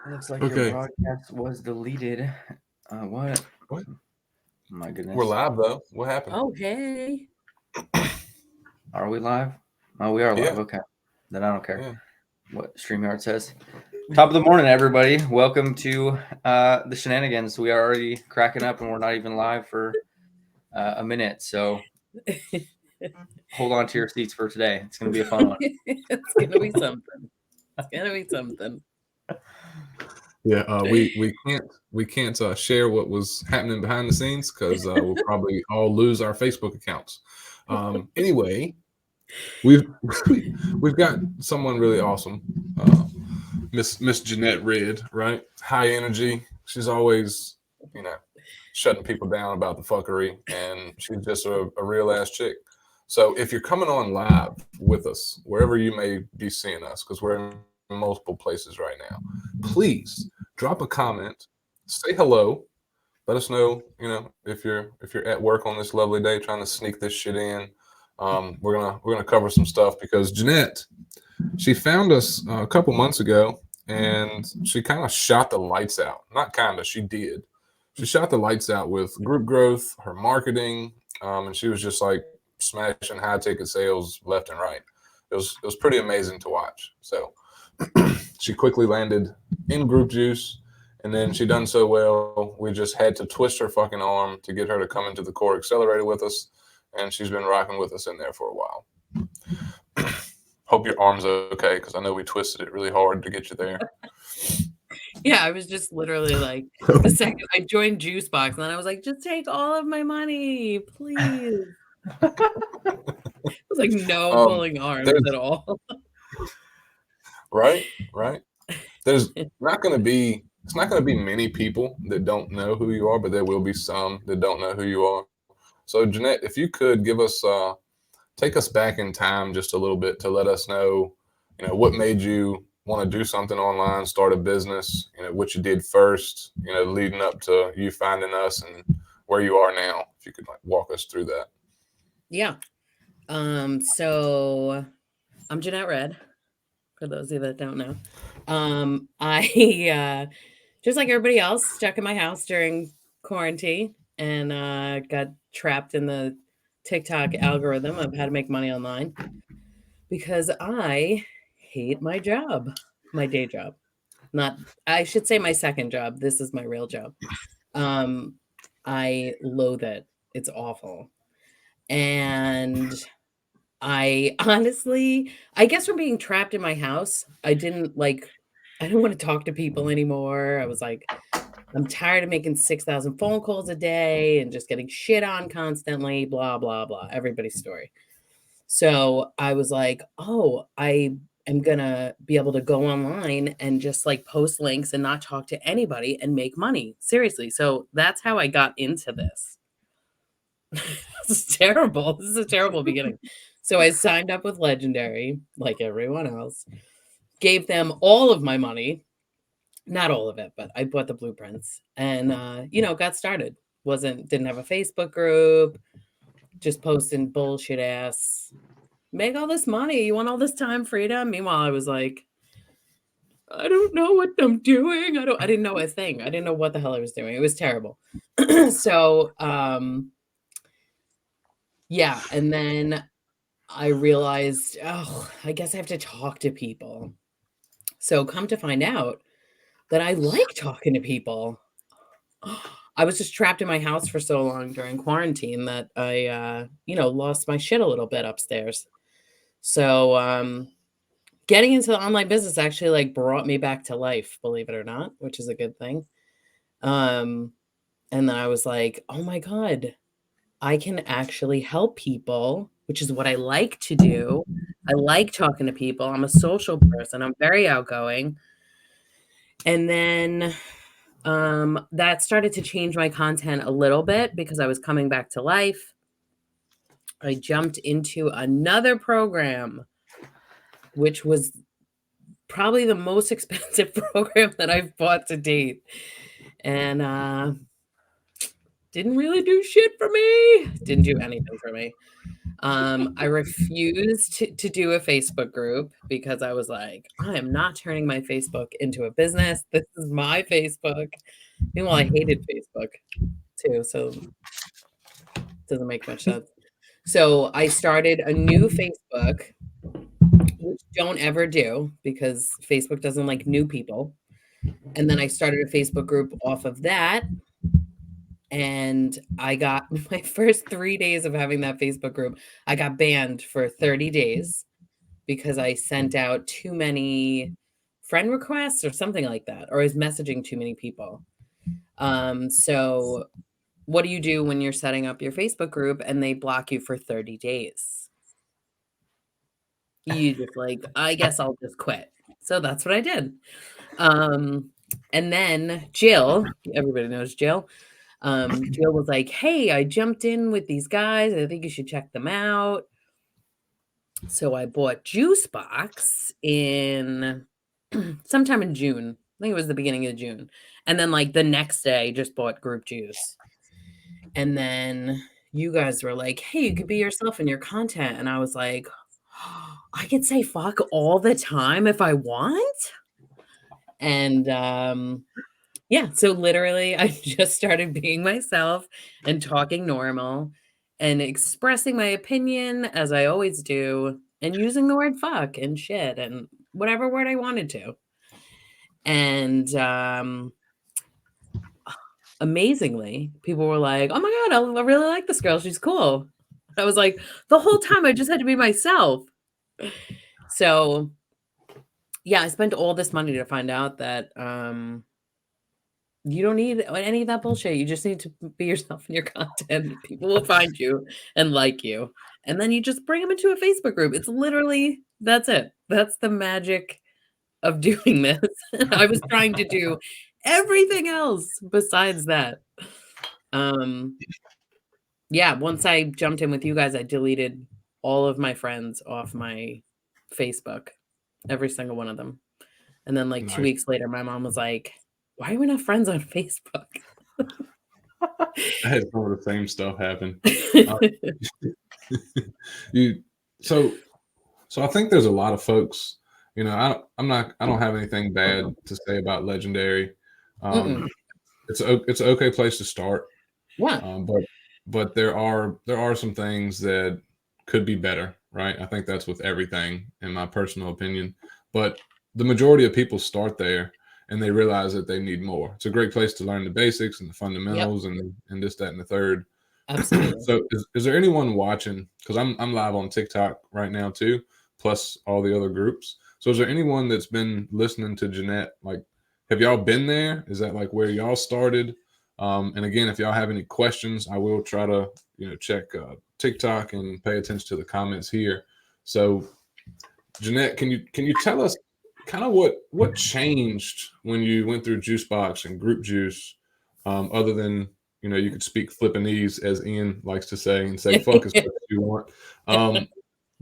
Looks like your Okay. broadcast was deleted. What? What? My We're goodness. live though. What happened? Oh, hey. Are we live? Oh, we are Yeah. live. Okay. Then I don't care Yeah. what StreamYard says. Top of the morning, everybody. Welcome to the shenanigans. We are already cracking up and we're not even live for a minute. So hold on to your seats for today. It's going to be a fun one. It's going to be something. It's going to be something. Yeah. We can't share what was happening behind the scenes because we'll probably all lose our Facebook accounts. Anyway, we've we've got someone really awesome, Miss Jeanette Red, right? High energy. She's always, shutting people down about the fuckery, and she's just a real ass chick. So if you're coming on live with us, wherever you may be seeing us, because we're in multiple places right now, please drop a comment, say hello, let us know, if you're at work on this lovely day trying to sneak this shit in. We're gonna cover some stuff because Jeanette, she found us a couple months ago, and she kind of shot the lights out. Not kind of, she did. She shot the lights out with group growth, her marketing, and she was just like smashing high ticket sales left and right. It was pretty amazing to watch. So she quickly landed in group juice, and then she done so well, we just had to twist her fucking arm to get her to come into the core accelerator with us, and she's been rocking with us in there for a while. Hope your arm's okay, because I know we twisted it really hard to get you there. Yeah, I was just literally like, the second I joined Juicebox, and then I was like, just take all of my money, please. It was like no pulling arms at all. Right. There's not going to be it's not going to be many people that don't know who you are, but there will be some that don't know who you are. So Jeanette, if you could give us take us back in time just a little bit to let us know, what made you want to do something online, start a business, what you did first, leading up to you finding us and where you are now. If you could like walk us through that. Yeah. So I'm Jeanette Red, for those of you that don't know. I just like everybody else, stuck in my house during quarantine and got trapped in the TikTok algorithm of how to make money online because I hate my job, my day job. Not, I should say my second job. This is my real job. Um, I loathe it. It's awful. And I honestly, I guess from being trapped in my house, I didn't want to talk to people anymore. I was like, I'm tired of making 6,000 phone calls a day and just getting shit on constantly, blah, blah, blah. Everybody's story. So I was like, oh, I am going to be able to go online and just like post links and not talk to anybody and make money. Seriously. So that's how I got into this. This is terrible. This is a terrible beginning. So I signed up with Legendary, like everyone else, gave them all of my money. Not all of it, but I bought the blueprints and got started. Didn't have a Facebook group, just posting bullshit ass. Make all this money. You want all this time freedom? Meanwhile, I was like, I don't know what I'm doing. I didn't know a thing. I didn't know what the hell I was doing. It was terrible. So, yeah, and then I realized, oh, I guess I have to talk to people. So come to find out that I like talking to people. I was just trapped in my house for so long during quarantine that I, lost my shit a little bit upstairs. So getting into the online business actually like brought me back to life, believe it or not, which is a good thing. And then I was like, oh my God, I can actually help people, which is what I like to do. I like talking to people. I'm a social person. I'm very outgoing. And then that started to change my content a little bit because I was coming back to life. I jumped into another program, which was probably the most expensive program that I've bought to date. And didn't really do shit for me. Didn't do anything for me. I refused to do a Facebook group because I was like, I am not turning my Facebook into a business. This is my Facebook. Meanwhile, I hated Facebook too, so it doesn't make much sense. So I started a new Facebook, which don't ever do because Facebook doesn't like new people. And then I started a Facebook group off of that. And I got my first 3 days of having that Facebook group, I got banned for 30 days because I sent out too many friend requests or something like that, or I was messaging too many people. So what do you do when you're setting up your Facebook group and they block you for 30 days? You just like, I guess I'll just quit. So that's what I did. And then Jill, everybody knows Jill. Jill was like, hey, I jumped in with these guys. I think you should check them out. So I bought Juice Box in sometime in June. I think it was the beginning of June. And then like the next day, just bought Group Juice. And then you guys were like, hey, you could be yourself in your content. And I was like, I could say fuck all the time if I want. And yeah, so literally I just started being myself and talking normal and expressing my opinion as I always do and using the word fuck and shit and whatever word I wanted to. And amazingly, people were like, "Oh my god, I really like this girl. She's cool." I was like, the whole time I just had to be myself. So yeah, I spent all this money to find out that you don't need any of that bullshit. You just need to be yourself in your content. People will find you and like you. And then you just bring them into a Facebook group. It's literally, that's it. That's the magic of doing this. I was trying to do everything else besides that. Yeah, once I jumped in with you guys, I deleted all of my friends off my Facebook, every single one of them. And then like 2 Nice. weeks later, my mom was like, why are we not friends on Facebook? I had some of the same stuff happen. You so I think there's a lot of folks. You know, I don't have anything bad to say about Legendary. It's an okay place to start. Yeah. But there are some things that could be better, right? I think that's with everything, in my personal opinion. But the majority of people start there and they realize that they need more. It's a great place to learn the basics and the fundamentals and this, that, and the third. Absolutely. So is there anyone watching? Because I'm live on TikTok right now too, plus all the other groups. So is there anyone that's been listening to Jeanette? Like, have y'all been there? Is that like where y'all started? And again, if y'all have any questions, I will try to check TikTok and pay attention to the comments here. So Jeanette, can you tell us kind of what changed when you went through Juicebox and Group Juice, other than you could speak Flippanese, as Ian likes to say, and say fuck as much as you want.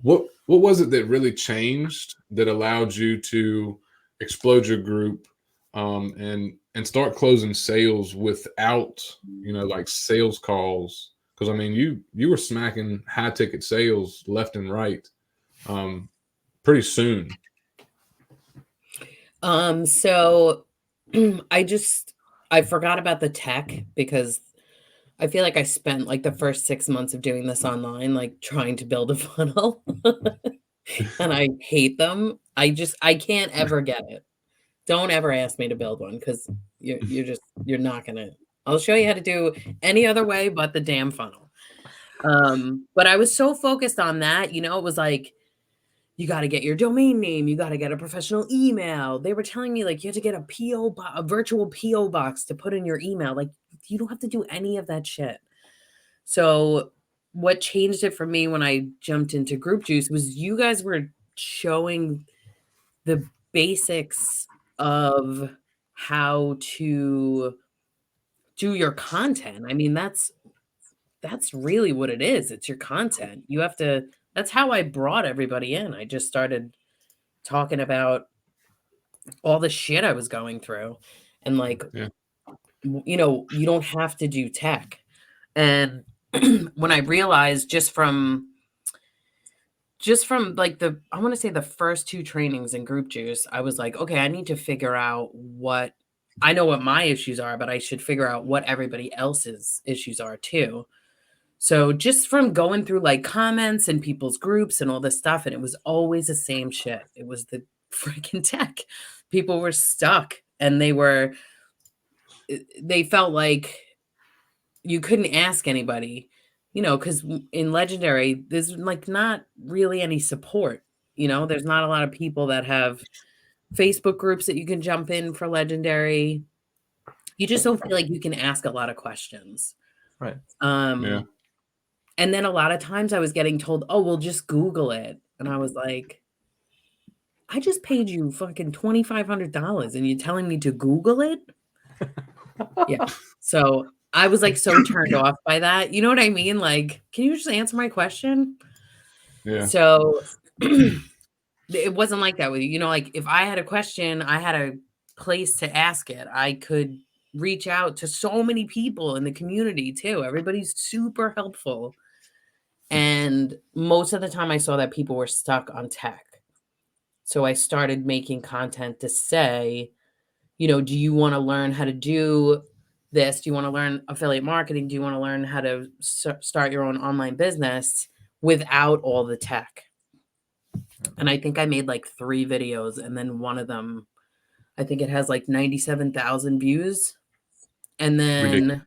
What was it that really changed that allowed you to explode your group and start closing sales without like sales calls? Because I mean, you were smacking high ticket sales left and right pretty soon. So I forgot about the tech because I feel like I spent like the first 6 months of doing this online, like trying to build a funnel and I hate them. I can't ever get it. Don't ever ask me to build one because you're not gonna. I'll show you how to do any other way but the damn funnel. But I was so focused on that, it was like, you got to get your domain name. You got to get a professional email. They were telling me like you have to get a virtual PO box to put in your email. Like you don't have to do any of that shit. So what changed it for me when I jumped into Group Juice was you guys were showing the basics of how to do your content. I mean, that's really what it is. It's your content. You have to, that's how I brought everybody in. I just started talking about all the shit I was going through and like, you don't have to do tech. And when I realized just from just from like I want to say the first 2 trainings in group juice, I was like, okay, I need to figure out I know what my issues are, but I should figure out what everybody else's issues are too. So just from going through like comments and people's groups and all this stuff, and it was always the same shit. It was the freaking tech. People were stuck and they felt like you couldn't ask anybody, because in Legendary, there's like not really any support. There's not a lot of people that have Facebook groups that you can jump in for Legendary. You just don't feel like you can ask a lot of questions. Right. Yeah. And then a lot of times I was getting told, oh, well, just Google it. And I was like, I just paid you fucking $2,500 and you're telling me to Google it? Yeah. So I was like so turned off by that. You know what I mean? Like, can you just answer my question? Yeah. So it wasn't like that with you. Like if I had a question, I had a place to ask it. I could reach out to so many people in the community too. Everybody's super helpful. And most of the time I saw that people were stuck on tech. So I started making content to say, do you want to learn how to do this? Do you want to learn affiliate marketing? Do you want to learn how to start your own online business without all the tech? And I think I made like 3 videos, and then one of them, I think it has like 97,000 views. And then, Ridiculous.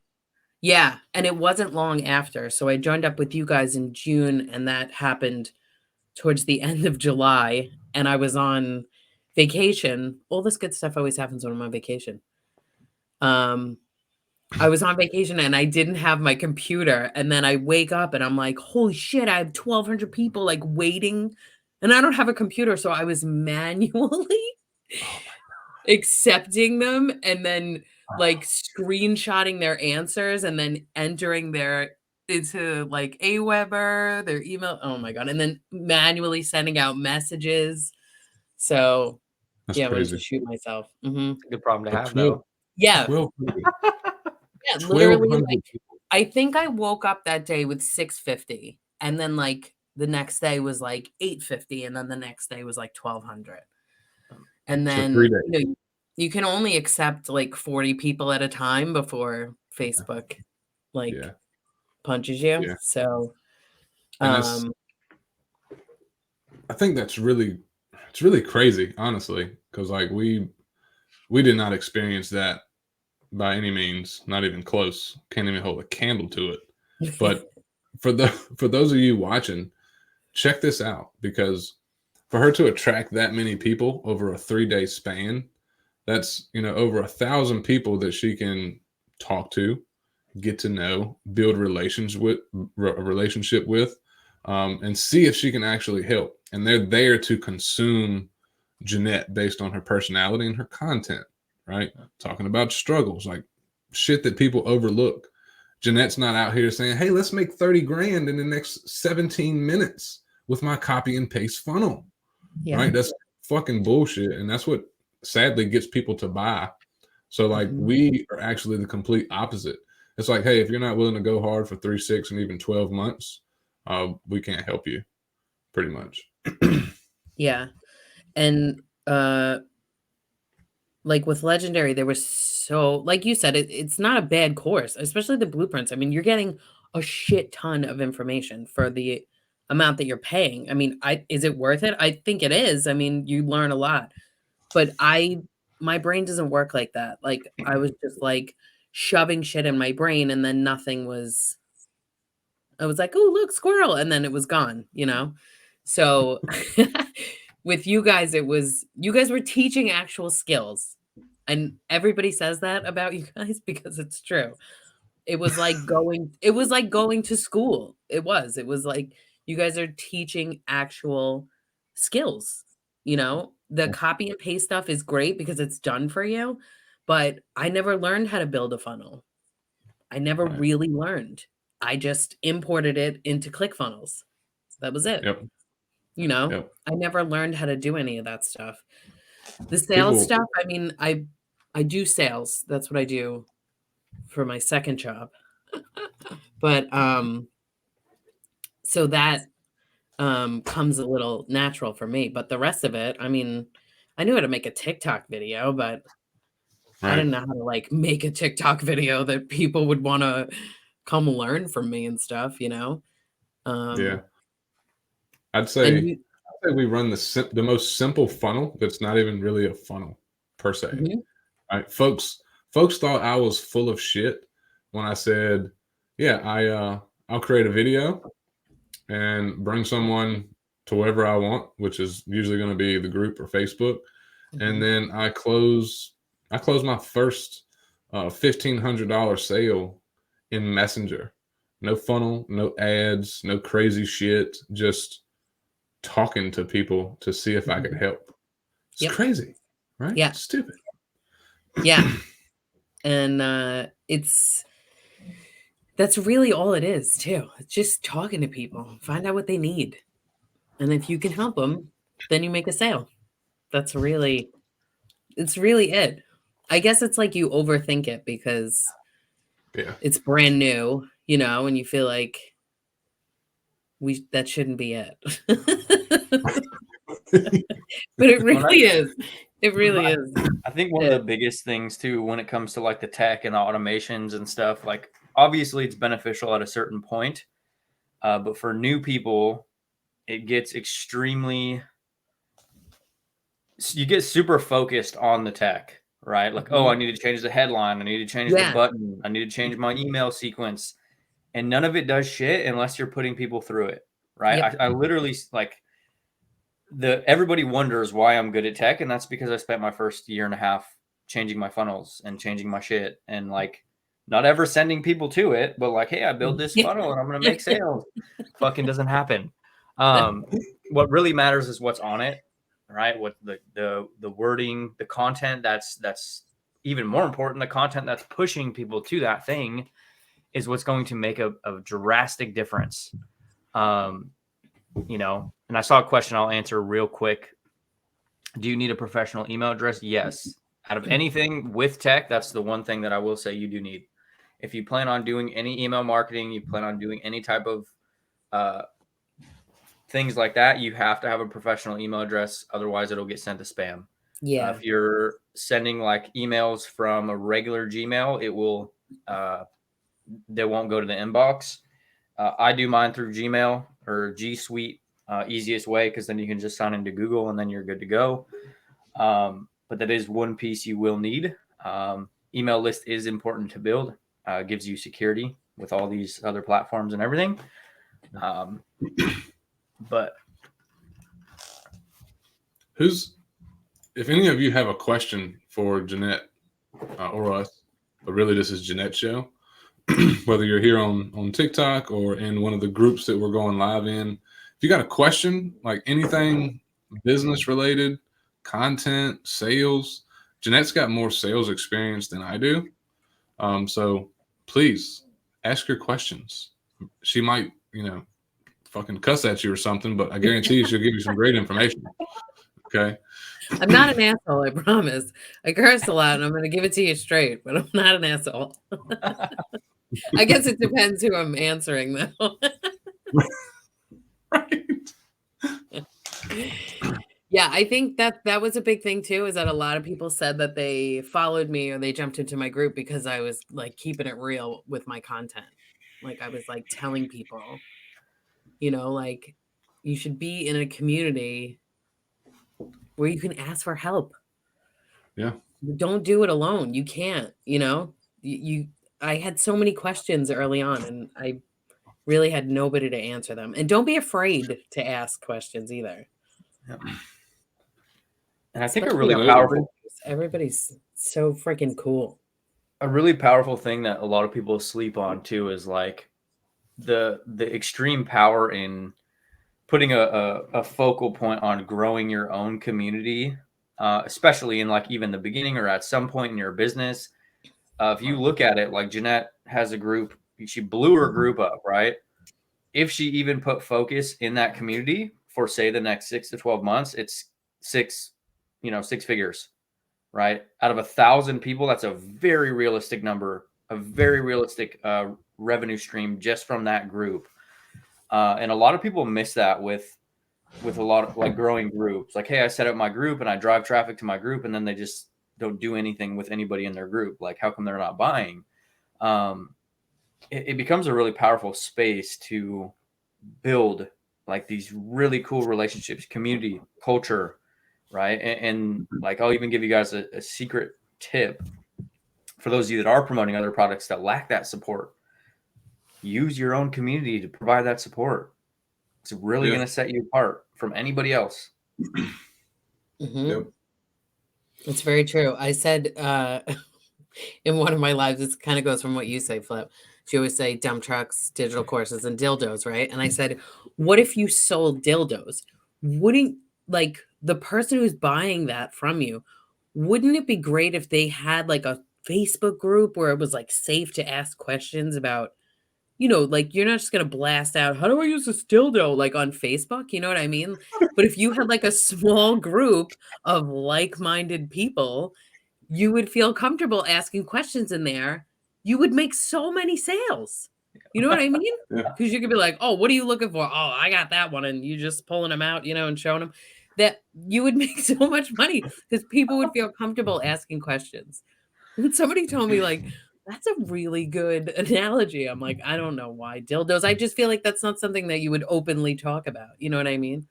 yeah, and it wasn't long after. So I joined up with you guys in June, and that happened towards the end of July. And I was on vacation. All this good stuff always happens when I'm on vacation. I was on vacation and I didn't have my computer. And then I wake up and I'm like, holy shit, I have 1,200 people like waiting and I don't have a computer. So I was manually accepting them and then like screenshotting their answers and then entering into like Aweber, their email. Oh my God. And then manually sending out messages. So That's yeah, I wanted crazy. to shoot myself. Mm-hmm. It's a good problem to have, 12 though. Yeah. 1,200. Yeah, literally, 1,200 like, people. I think I woke up that day with 650, and then like the next day was like 850, and then the next day was like 1,200. And So then 3 days. you can only accept like 40 people at a time before Facebook like Yeah. punches you. Yeah. So And I think it's really crazy, honestly, because like we did not experience that by any means, not even close. Can't even hold a candle to it. But for those of you watching, check this out, because for her to attract that many people over a 3-day span, that's over 1,000 people that she can talk to, get to know, build a relationship with, and see if she can actually help. And they're there to consume Jeanette based on her personality and her content, right? Talking about struggles, like shit that people overlook. Jeanette's not out here saying, hey, let's make 30 grand in the next 17 minutes with my copy and paste funnel, right? That's fucking bullshit. And that's what sadly gets people to buy. So like we are actually the complete opposite. It's like, hey, if you're not willing to go hard for 3, 6, and even 12 months, we can't help you, pretty much. Yeah. And like with Legendary, there was so, like you said, it's not a bad course, especially the blueprints. I mean, you're getting a shit ton of information for the amount that you're paying. I mean, is it worth it? I think it is. I mean, you learn a lot, but my brain doesn't work like that. Like I was just like shoving shit in my brain and then I was like, oh, look, squirrel. And then it was gone, So with you guys, you guys were teaching actual skills. And everybody says that about you guys because it's true. It was like going to school. It was like you guys are teaching actual skills. The copy and paste stuff is great because it's done for you, but I never learned how to build a funnel. I never really learned. I just imported it into ClickFunnels. That was it. Yep. I never learned how to do any of that stuff. The sales stuff, I mean, I do sales. That's what I do for my second job. But so that comes a little natural for me. But the rest of it, I mean, I knew how to make a TikTok video, but I Right. didn't know how to like make a TikTok video that people would want to come learn from me and stuff, you know? Yeah. I'd And say you, we run the most simple funnel that's not even really a funnel per se. Mhm. Right? Folks thought I was full of shit when I said, "Yeah, I'll create a video and bring someone to wherever I want, which is usually going to be the group or Facebook, and Mhm. then I close my first $1,500 sale in Messenger. No funnel, no ads, no crazy shit. Just talking to people to see if I could Mhm. help. It's Yep. crazy, right? Yeah. Stupid. Yeah. And that's really all it is, too. It's just talking to people, find out what they need. And if you can help them, then you make a sale. It's really it. I guess it's like you overthink it because Yeah. it's brand new, you know, and you feel like that shouldn't be it. But it really is. It really is. I think one of the biggest things too, when it comes to like the tech and the automations and stuff, like obviously it's beneficial at a certain point, but for new people, it gets extremely. You get super focused on the tech, right? Like, oh, I Mhm. need to change the headline, I need to change the Yeah. button, I need to change my email sequence, and none of it does shit unless you're putting people through it, right? Yep. I literally like everybody wonders why I'm good at tech, and that's because I spent my first year and a half changing my funnels and changing my shit and like not ever sending people to it, but like, hey, I built this funnel and I'm gonna make sales. Fucking doesn't happen. What really matters is what's on it, right? What the wording, the content that's even more important, the content that's pushing people to that thing is what's going to make a drastic difference. And I saw a question I'll answer real quick. Do you need a professional email address? Yes. Out of anything with tech, that's the one thing that I will say you do need. If you plan on doing any email marketing, you plan on doing any type of uh, things like that, you have to have a professional email address. Otherwise, it'll get sent to spam. Yeah. If you're sending like emails from a regular Gmail, it will they won't go to the inbox. I do mine through Gmail or G Suite, easiest way because then you can just sign into Google and then you're good to go. But that is one piece you will need. Email list is important to build. Gives you security with all these other platforms and everything. But if any of you have a question for Jeanette or us, but really this is Jeanette's show, whether you're here on TikTok or in one of the groups that we're going live in, if you got a question, like anything business related, content, sales, Jeanette's got more sales experience than I do. So please ask your questions. She might, fucking cuss at you or something, but I guarantee you she'll give you some great information. Okay. I'm not an asshole, I promise. I curse a lot and I'm going to give it to you straight, but I'm not an asshole. I guess it depends who I'm answering, though. Right. Yeah, I think that was a big thing too, is that a lot of people said that they followed me or they jumped into my group because I was like keeping it real with my content. Like I was like telling people, like you should be in a community where you can ask for help. Yeah. Don't do it alone. You can't, I had so many questions early on and I really had nobody to answer them. And don't be afraid to ask questions either. and I think Especially everybody's so freaking cool. a really powerful thing that a lot of people sleep on too is like the extreme power in putting a focal point on growing your own community, especially in like even the beginning or at some point in your business. If you look at it, like Jeanette has a group, she blew her group up, right? If she even put focus in that community for say the next 6 to 12 months, it's six figures, right? Out of 1,000 people, that's a very realistic number, a very realistic revenue stream just from that group. And a lot of people miss that with a lot of like growing groups. Like, hey, I set up my group and I drive traffic to my group, and then they just don't do anything with anybody in their group. Like, how come they're not buying? It becomes a really powerful space to build like these really cool relationships, community, culture, right? And like, I'll even give you guys a secret tip for those of you that are promoting other products that lack that support. Use your own community to provide that support. It's really going to set you apart from anybody else. Yep. It's very true. I said in one of my lives, it kind of goes from what you say, Flip. She always say dump trucks, digital courses, and dildos, right? And I said, what if you sold dildos? Wouldn't like the person who's buying that from you, wouldn't it be great if they had like a Facebook group where it was like safe to ask questions about, like you're not just going to blast out, how do I use this dildo like on Facebook? You know what I mean? But if you had like a small group of like-minded people, you would feel comfortable asking questions in there. You would make so many sales. You know what I mean? Because you could be like, oh, what are you looking for? Oh, I got that one. And you just pulling them out, and showing them that you would make so much money because people would feel comfortable asking questions. And somebody told me like, that's a really good analogy. I'm like, I don't know why dildos. I just feel like that's not something that you would openly talk about. You know what I mean?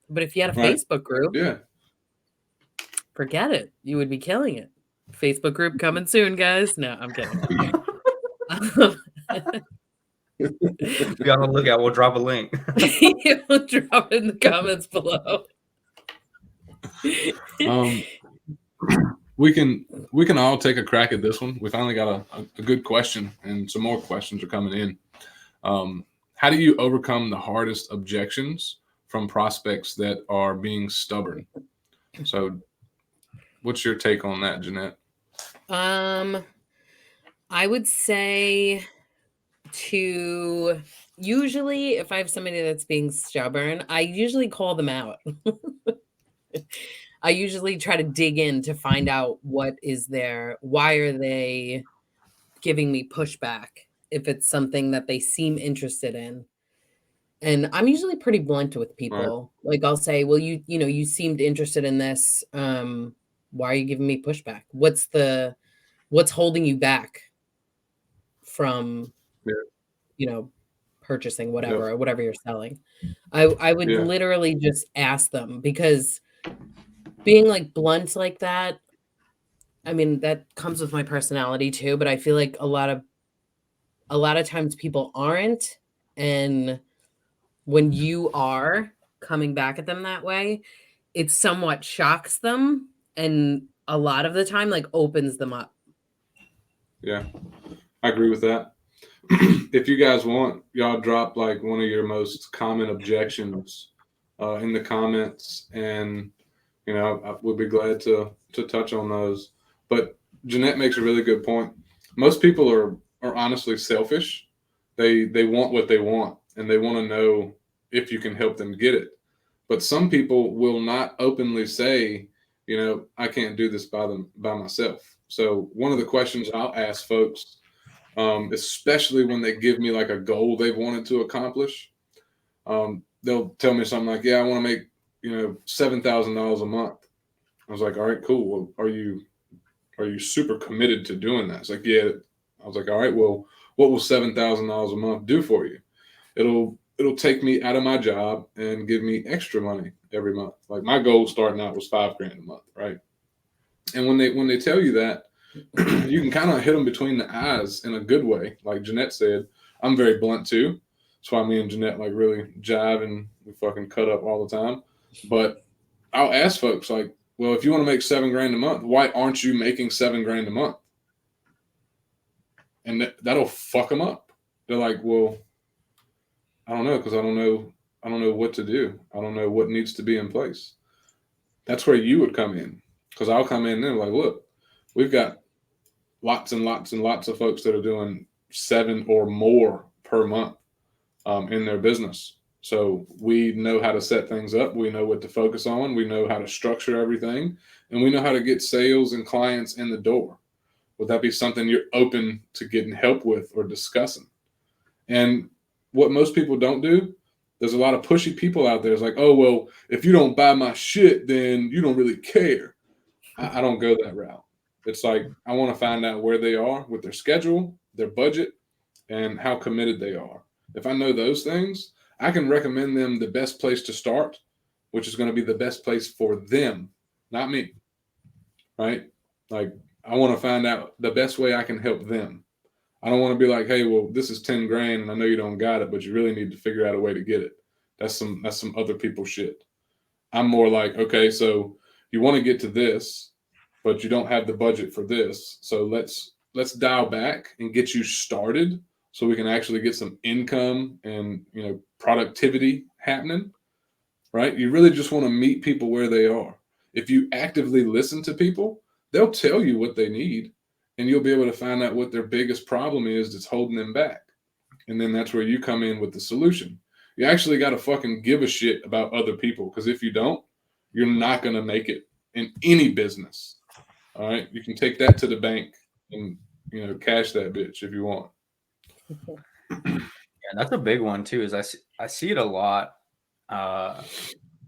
But if you had a Facebook group, forget it. You would be killing it. Facebook group coming soon, guys. No, I'm kidding. Be on the lookout. We'll drop a link. We'll drop it in the comments below. We can all take a crack at this one. We finally got a good question, and some more questions are coming in. How do you overcome the hardest objections from prospects that are being stubborn? So what's your take on that, Jeanette? I would say to usually if I have somebody that's being stubborn, I usually call them out. I usually try to dig in to find out what is there, why are they giving me pushback if it's something that they seem interested in. And I'm usually pretty blunt with people. Right. Like I'll say, well, you seemed interested in this. Why are you giving me pushback? What's holding you back from, purchasing whatever or whatever you're selling? I would literally just ask them, because being like blunt like that, I mean, that comes with my personality too, but I feel like a lot of times people aren't. And when you are coming back at them that way, it somewhat shocks them. And a lot of the time, like, opens them up. Yeah, I agree with that. If you guys want, y'all drop like one of your most common objections in the comments, and I would be glad to touch on those. But Jeanette makes a really good point. Most people are honestly selfish. They want what they want, and they want to know if you can help them get it. But some people will not openly say, I can't do this by myself. So one of the questions I'll ask folks, especially when they give me like a goal they've wanted to accomplish, they'll tell me something like, I want to make $7,000 a month. I was like, all right, cool. Well, are you super committed to doing that? It's like, yeah. I was like, all right, well, what will $7,000 a month do for you? It'll take me out of my job and give me extra money every month. Like my goal starting out was $5,000 a month, right? And when they tell you that, you can kind of hit them between the eyes in a good way. Like Jeanette said, I'm very blunt too. That's why me and Jeanette like really jive and we fucking cut up all the time. But I'll ask folks like, well, if you want to make $7,000 a month, why aren't you making $7,000 a month? And that'll fuck them up. They're like, well, I don't know, because I don't know what to do. I don't know what needs to be in place. That's where you would come in, because I'll come in and like, look, we've got lots and lots and lots of folks that are doing 7 or more per month in their business. So we know how to set things up. We know what to focus on. We know how to structure everything, and we know how to get sales and clients in the door. Would that be something you're open to getting help with or discussing? And what most people don't do, there's a lot of pushy people out there. It's like, oh, well, if you don't buy my shit, then you don't really care. I don't go that route. It's like, I want to find out where they are with their schedule, their budget, and how committed they are. If I know those things, I can recommend them the best place to start, which is going to be the best place for them, not me. Right? Like, I want to find out the best way I can help them. I don't want to be like, hey, well, this is 10 grand and I know you don't got it, but you really need to figure out a way to get it. That's some other people's shit. I'm more like, okay, so you want to get to this, but you don't have the budget for this. So let's dial back and get you started so we can actually get some income and, productivity happening. Right? You really just want to meet people where they are. If you actively listen to people, they'll tell you what they need, and you'll be able to find out what their biggest problem is that's holding them back. And then that's where you come in with the solution. You actually got to fucking give a shit about other people, because if you don't, you're not going to make it in any business. All right? You can take that to the bank and, cash that bitch if you want. Yeah, that's a big one too. Is I see it a lot.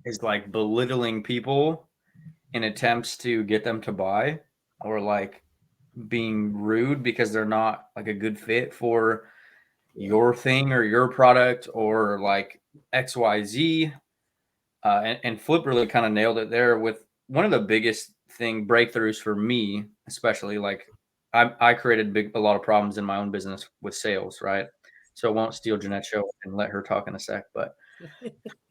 Is like belittling people in attempts to get them to buy, or like being rude because they're not like a good fit for your thing or your product or like XYZ. And Flip really kind of nailed it there with one of the biggest breakthroughs for me, especially like I created a lot of problems in my own business with sales, right? So I won't steal Jeanette's show and let her talk in a sec, but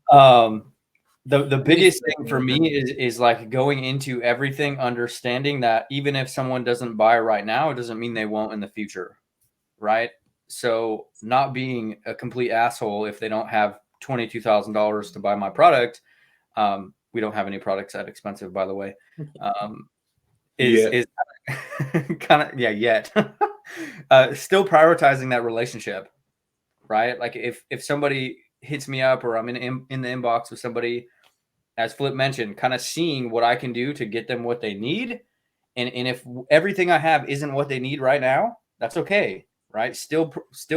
the biggest thing for me is like going into everything, understanding that even if someone doesn't buy right now, it doesn't mean they won't in the future, right? So not being a complete asshole if they don't have $22,000 to buy my product. We don't have any products that expensive, by the way. Is kind of yet. Still prioritizing that relationship, right? Like if somebody hits me up or I'm in the inbox with somebody, as Flip mentioned, kind of seeing what I can do to get them what they need. And if everything I have isn't what they need right now, that's okay, right? Still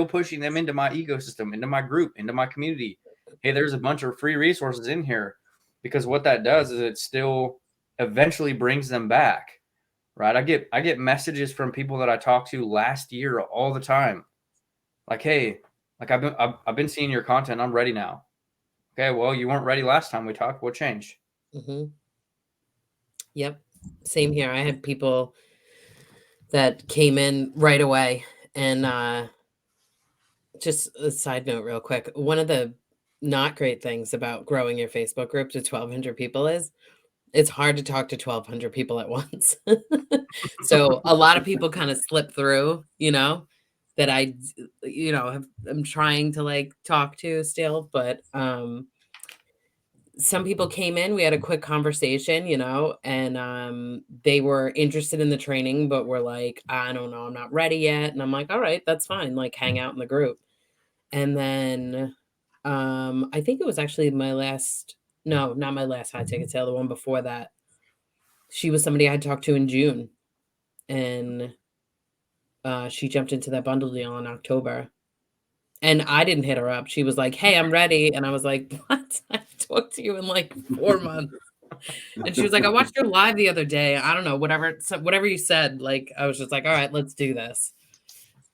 pushing them into my ecosystem, into my group, into my community. Hey, there's a bunch of free resources in here, because what that does is it still eventually brings them back, right? I get messages from people that I talked to last year all the time. Like, hey, like I've been seeing your content. I'm ready now. Okay, well, you weren't ready last time we talked. What changed? Mm-hmm. Yep. Same here. I had people that came in right away. And just a side note real quick. One of the not great things about growing your Facebook group to 1,200 people is it's hard to talk to 1,200 people at once. So a lot of people kind of slip through, that I'm trying to like talk to still, but some people came in, we had a quick conversation, and they were interested in the training, but were like, I don't know, I'm not ready yet. And I'm like, all right, that's fine. Like, hang out in the group. And then I think it was actually not my last high ticket sale, the one before that. She was somebody I had talked to in June, and she jumped into that bundle deal in October. And I didn't hit her up. She was like, hey, I'm ready. And I was like, what? I've talked to you in like 4 months. And she was like, I watched your live the other day. I don't know, whatever you said. Like, I was just like, all right, let's do this.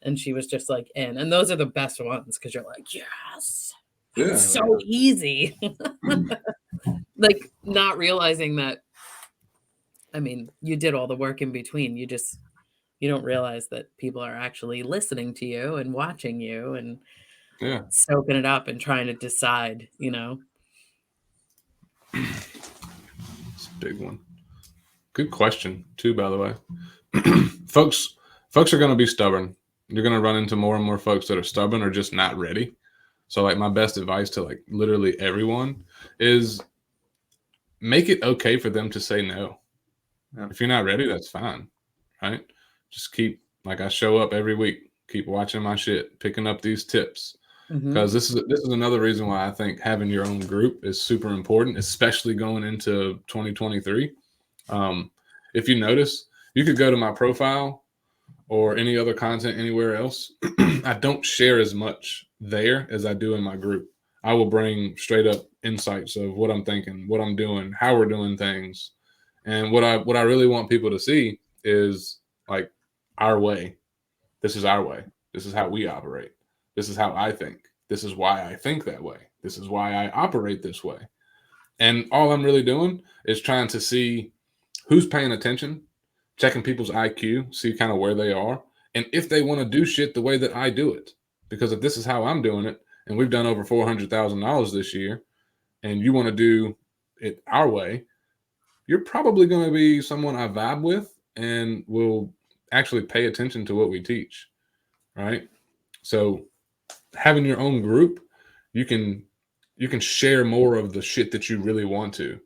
And she was just like in. And those are the best ones, because you're like, yes, it's so easy. Like, not realizing that, I mean, you did all the work in between. You don't realize that people are actually listening to you and watching you and soaking it up and trying to decide, It's a big one. Good question too, by the way. Folks are going to be stubborn. You're going to run into more and more folks that are stubborn or just not ready. So like my best advice to like literally everyone is make it okay for them to say no. Yeah. If you're not ready, that's fine. Right? Just keep, like, I show up every week, keep watching my shit, picking up these tips. Because this is another reason why I think having your own group is super important, especially going into 2023. If you notice, you could go to my profile or any other content anywhere else, I don't share as much there as I do in my group. I will bring straight up insights of what I'm thinking, what I'm doing, how we're doing things. And what I really want people to see is like our way. This is our way. This is how we operate. This is how I think. This is why I think that way. This is why I operate this way. And all I'm really doing is trying to see who's paying attention, checking people's IQ, see kind of where they are, and if they want to do shit the way that I do it. Because if this is how I'm doing it, and we've done over $400,000 this year, and you want to do it our way, you're probably going to be someone I vibe with and will actually pay attention to what we teach, right? So having your own group, you can share more of the shit that you really want to.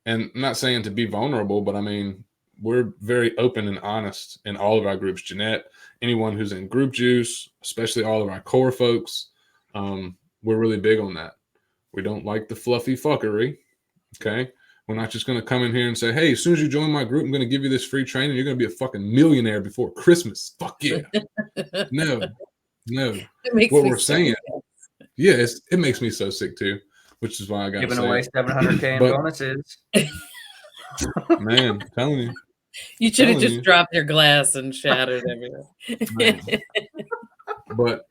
And I'm not saying to be vulnerable, but I mean, we're very open and honest in all of our groups. Jeanette, anyone who's in group juice, especially all of our core folks, we're really big on that. We don't like the fluffy fuckery. Okay. We're not just going to come in here and say, hey, as soon as you join my group, I'm going to give you this free training. You're going to be a fucking millionaire before Christmas. Fuck yeah. No. It makes What me we're so saying, sick. yeah, it makes me so sick too, which is why I got to Giving say away it. 700K in But- bonuses. Man, I'm telling you. You should have telling just you. dropped your glass and shattered everything. But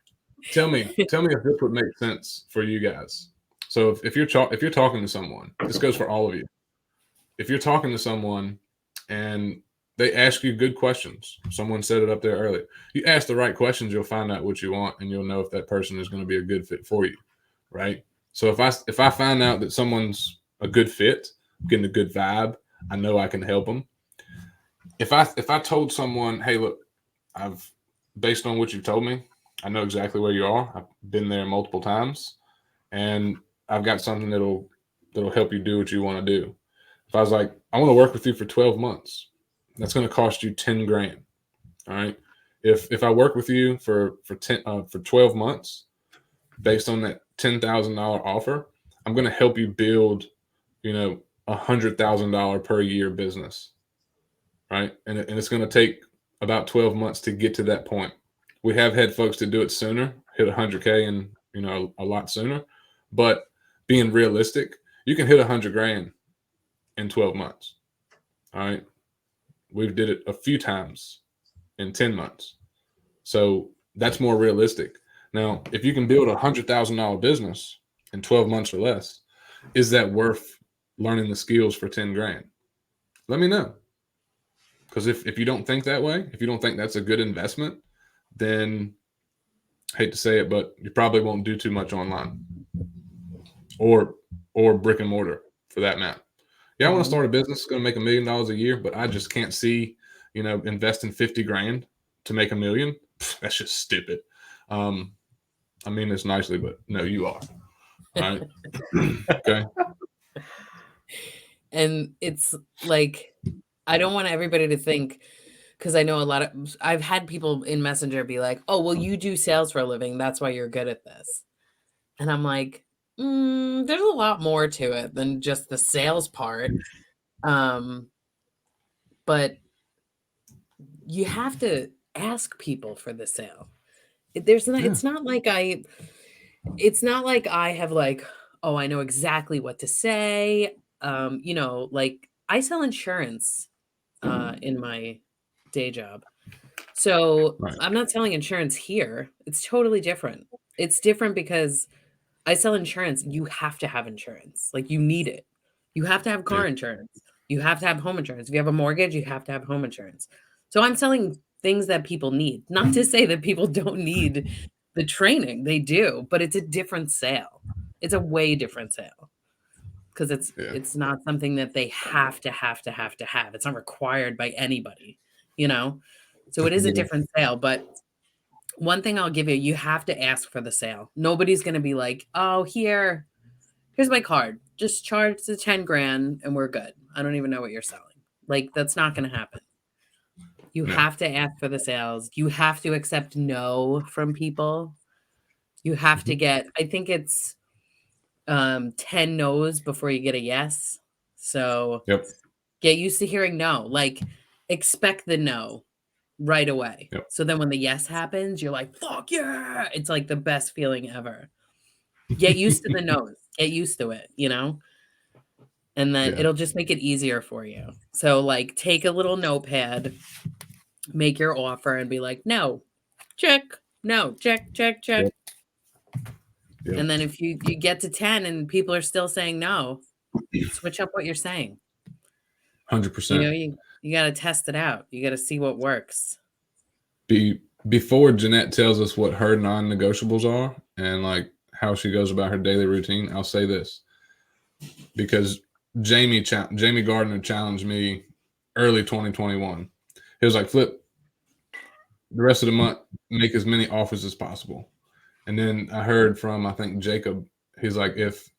tell me if this would make sense for you guys. So if you're talking to someone, this goes for all of you. If you're talking to someone and they ask you good questions, someone said it up there earlier. You ask the right questions, you'll find out what you want, and you'll know if that person is going to be a good fit for you, right? So if I find out that someone's a good fit, getting a good vibe, I know I can help them. If I told someone, hey, look, I've based on what you've told me, I know exactly where you are. I've been there multiple times, and I've got something that'll help you do what you want to do. If I was like, I want to work with you for 12 months, that's going to cost you 10 grand. All right. If I work with you for 12 months, based on that $10,000 offer, I'm going to help you build, $100,000 per year business. Right. And it's going to take about 12 months to get to that point. We have had folks to do it sooner, hit 100K and, a lot sooner, but being realistic, you can hit 100 grand in 12 months. All right. We've did it a few times in 10 months. So that's more realistic. Now, if you can build $100,000 business in 12 months or less, is that worth learning the skills for 10 grand? Let me know. Because if you don't think that way, if you don't think that's a good investment, then I hate to say it, but you probably won't do too much online or brick and mortar for that matter. Yeah, I want to start a business. It's going to make $1 million a year, but I just can't see, investing 50 grand to make $1 million. That's just stupid. I mean this nicely, but no, you are. All right. Okay. And it's like, I don't want everybody to think, because I know I've had people in Messenger be like, oh, well, you do sales for a living. That's why you're good at this. And I'm like, there's a lot more to it than just the sales part. But you have to ask people for the sale. It's not like I have like, oh, I know exactly what to say. Like I sell insurance in my day job. So Right. I'm not selling insurance here. It's totally different. It's different because I sell insurance. You have to have insurance. Like you need it. You have to have car insurance. You have to have home insurance. If you have a mortgage, you have to have home insurance. So I'm selling things that people need. Not to say that people don't need the training. They do, but it's a different sale. It's a way different sale. Because it's not something that they have to have. It's not required by anybody, So it is a different sale, but one thing I'll give you, you have to ask for the sale. Nobody's going to be like, oh, here's my card. Just charge the 10 grand and we're good. I don't even know what you're selling. Like, that's not going to happen. You have to ask for the sales. You have to accept no from people. You have to get, I think it's 10 no's before you get a yes. So get used to hearing no. Like, expect the no. right away. Yep. So then when the yes happens, you're like, fuck yeah. It's like the best feeling ever. Get used to the no's. Get used to it, you know? And then Yeah. it'll just make it easier for you. So like take a little notepad, make your offer and be like, no, check, no, check, check, check. Yep. Yep. And then if you get to 10 and people are still saying no, switch up what you're saying. 100%. You know, you got to test it out. You got to see what works. Before Jeanette tells us what her non-negotiables are and like how she goes about her daily routine, I'll say this. Because Jamie Gardner challenged me early 2021. He was like, Flip, the rest of the month, make as many offers as possible. And then I heard from, I think, Jacob, he's like, if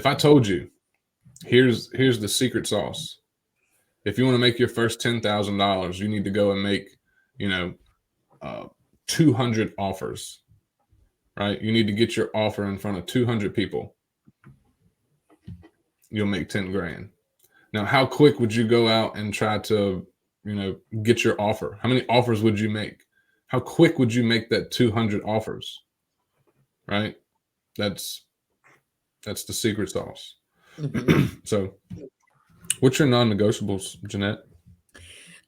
I told you, here's the secret sauce. If you want to make your first $10,000, you need to go and make, 200 offers, right? You need to get your offer in front of 200 people. You'll make 10 grand. Now, how quick would you go out and try to, get your offer? How many offers would you make? How quick would you make that 200 offers? Right? That's the secret sauce. Mm-hmm. So, what's your non-negotiables, Jeanette?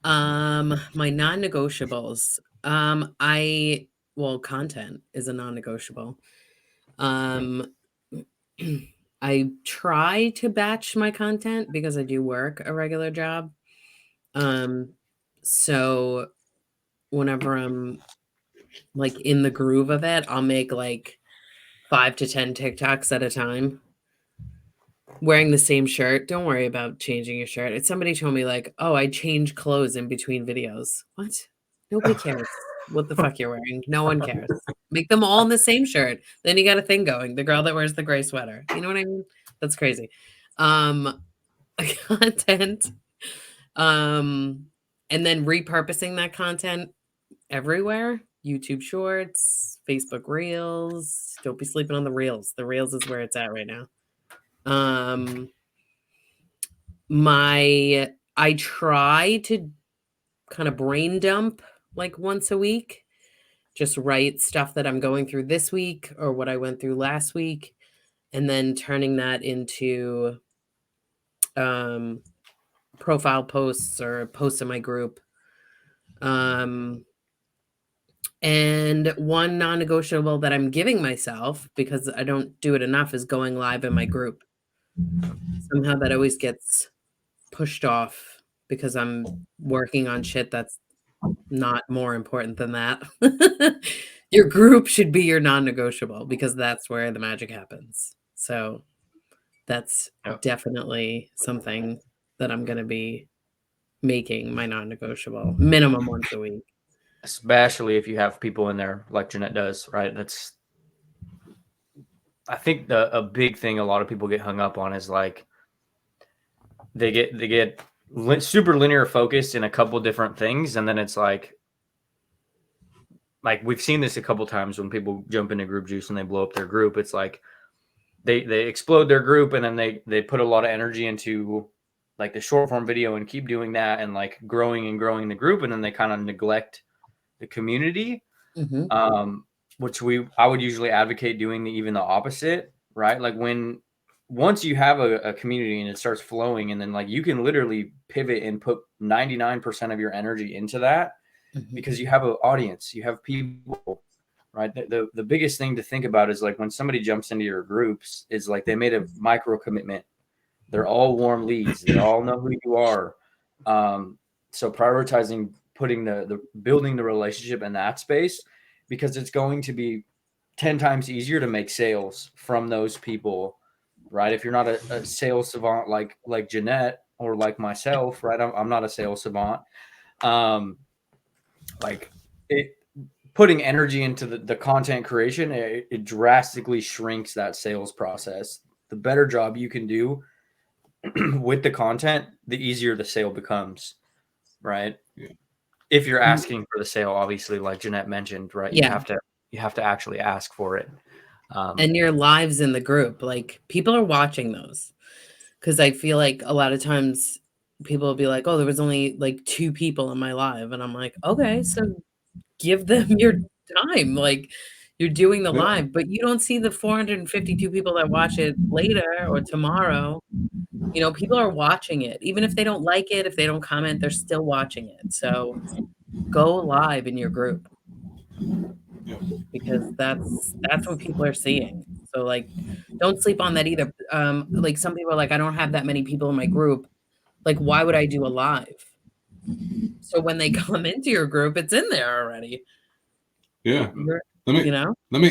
My non-negotiables. Content is a non-negotiable. I try to batch my content because I do work a regular job. So whenever I'm like in the groove of it, I'll make like 5 to 10 TikToks at a time. Wearing the same shirt. Don't worry about changing your shirt. Somebody told me like, oh, I change clothes in between videos. What? Nobody cares what the fuck you're wearing. No one cares. Make them all in the same shirt. Then you got a thing going. The girl that wears the gray sweater. You know what I mean? That's crazy. Content. And then repurposing that content everywhere. YouTube Shorts, Facebook Reels. Don't be sleeping on the Reels. The Reels is where it's at right now. I try to kind of brain dump like once a week, just write stuff that I'm going through this week or what I went through last week, and then turning that into profile posts or posts in my group. And one non-negotiable that I'm giving myself because I don't do it enough is going live in my group. Somehow that always gets pushed off because I'm working on shit that's not more important than that. Your group should be your non-negotiable because that's where the magic happens. So that's definitely something that I'm going to be making my non-negotiable minimum once a week. Especially if you have people in there like Jeanette does, right? I think a big thing a lot of people get hung up on is like they get super linear focused in a couple different things, and then it's like we've seen this a couple times when people jump into group juice and they blow up their group. It's like they explode their group, and then they put a lot of energy into like the short form video and keep doing that and like growing the group, and then they kind of neglect the community. Mm-hmm. Which I would usually advocate doing even the opposite, right? Like once you have a community and it starts flowing, and then like you can literally pivot and put 99% of your energy into that because you have an audience, you have people, right? The biggest thing to think about is like when somebody jumps into your groups is like they made a micro commitment. They're all warm leads. They all know who you are. So prioritizing putting the building the relationship in that space, because it's going to be 10 times easier to make sales from those people, right? If you're not a sales savant like Jeanette or like myself, right? I'm not a sales savant. Putting energy into the content creation, it drastically shrinks that sales process. The better job you can do with the content, the easier the sale becomes, right? Yeah. If you're asking for the sale, obviously, like Jeanette mentioned, right? Yeah. You have to actually ask for it. And your lives in the group, like people are watching those, because I feel like a lot of times people will be like, oh, there was only like 2 people in my live. And I'm like, okay, so give them your time. Like, you're doing the Yeah. live, but you don't see the 452 people that watch it later or tomorrow. You know, people are watching it. Even if they don't like it, if they don't comment, they're still watching it. So go live in your group Yeah. because that's what people are seeing. So, like, don't sleep on that either. Like, some people are like, "I don't have that many people in my group." Like, why would I do a live? So when they come into your group, it's in there already. Yeah. You're Let me you know? let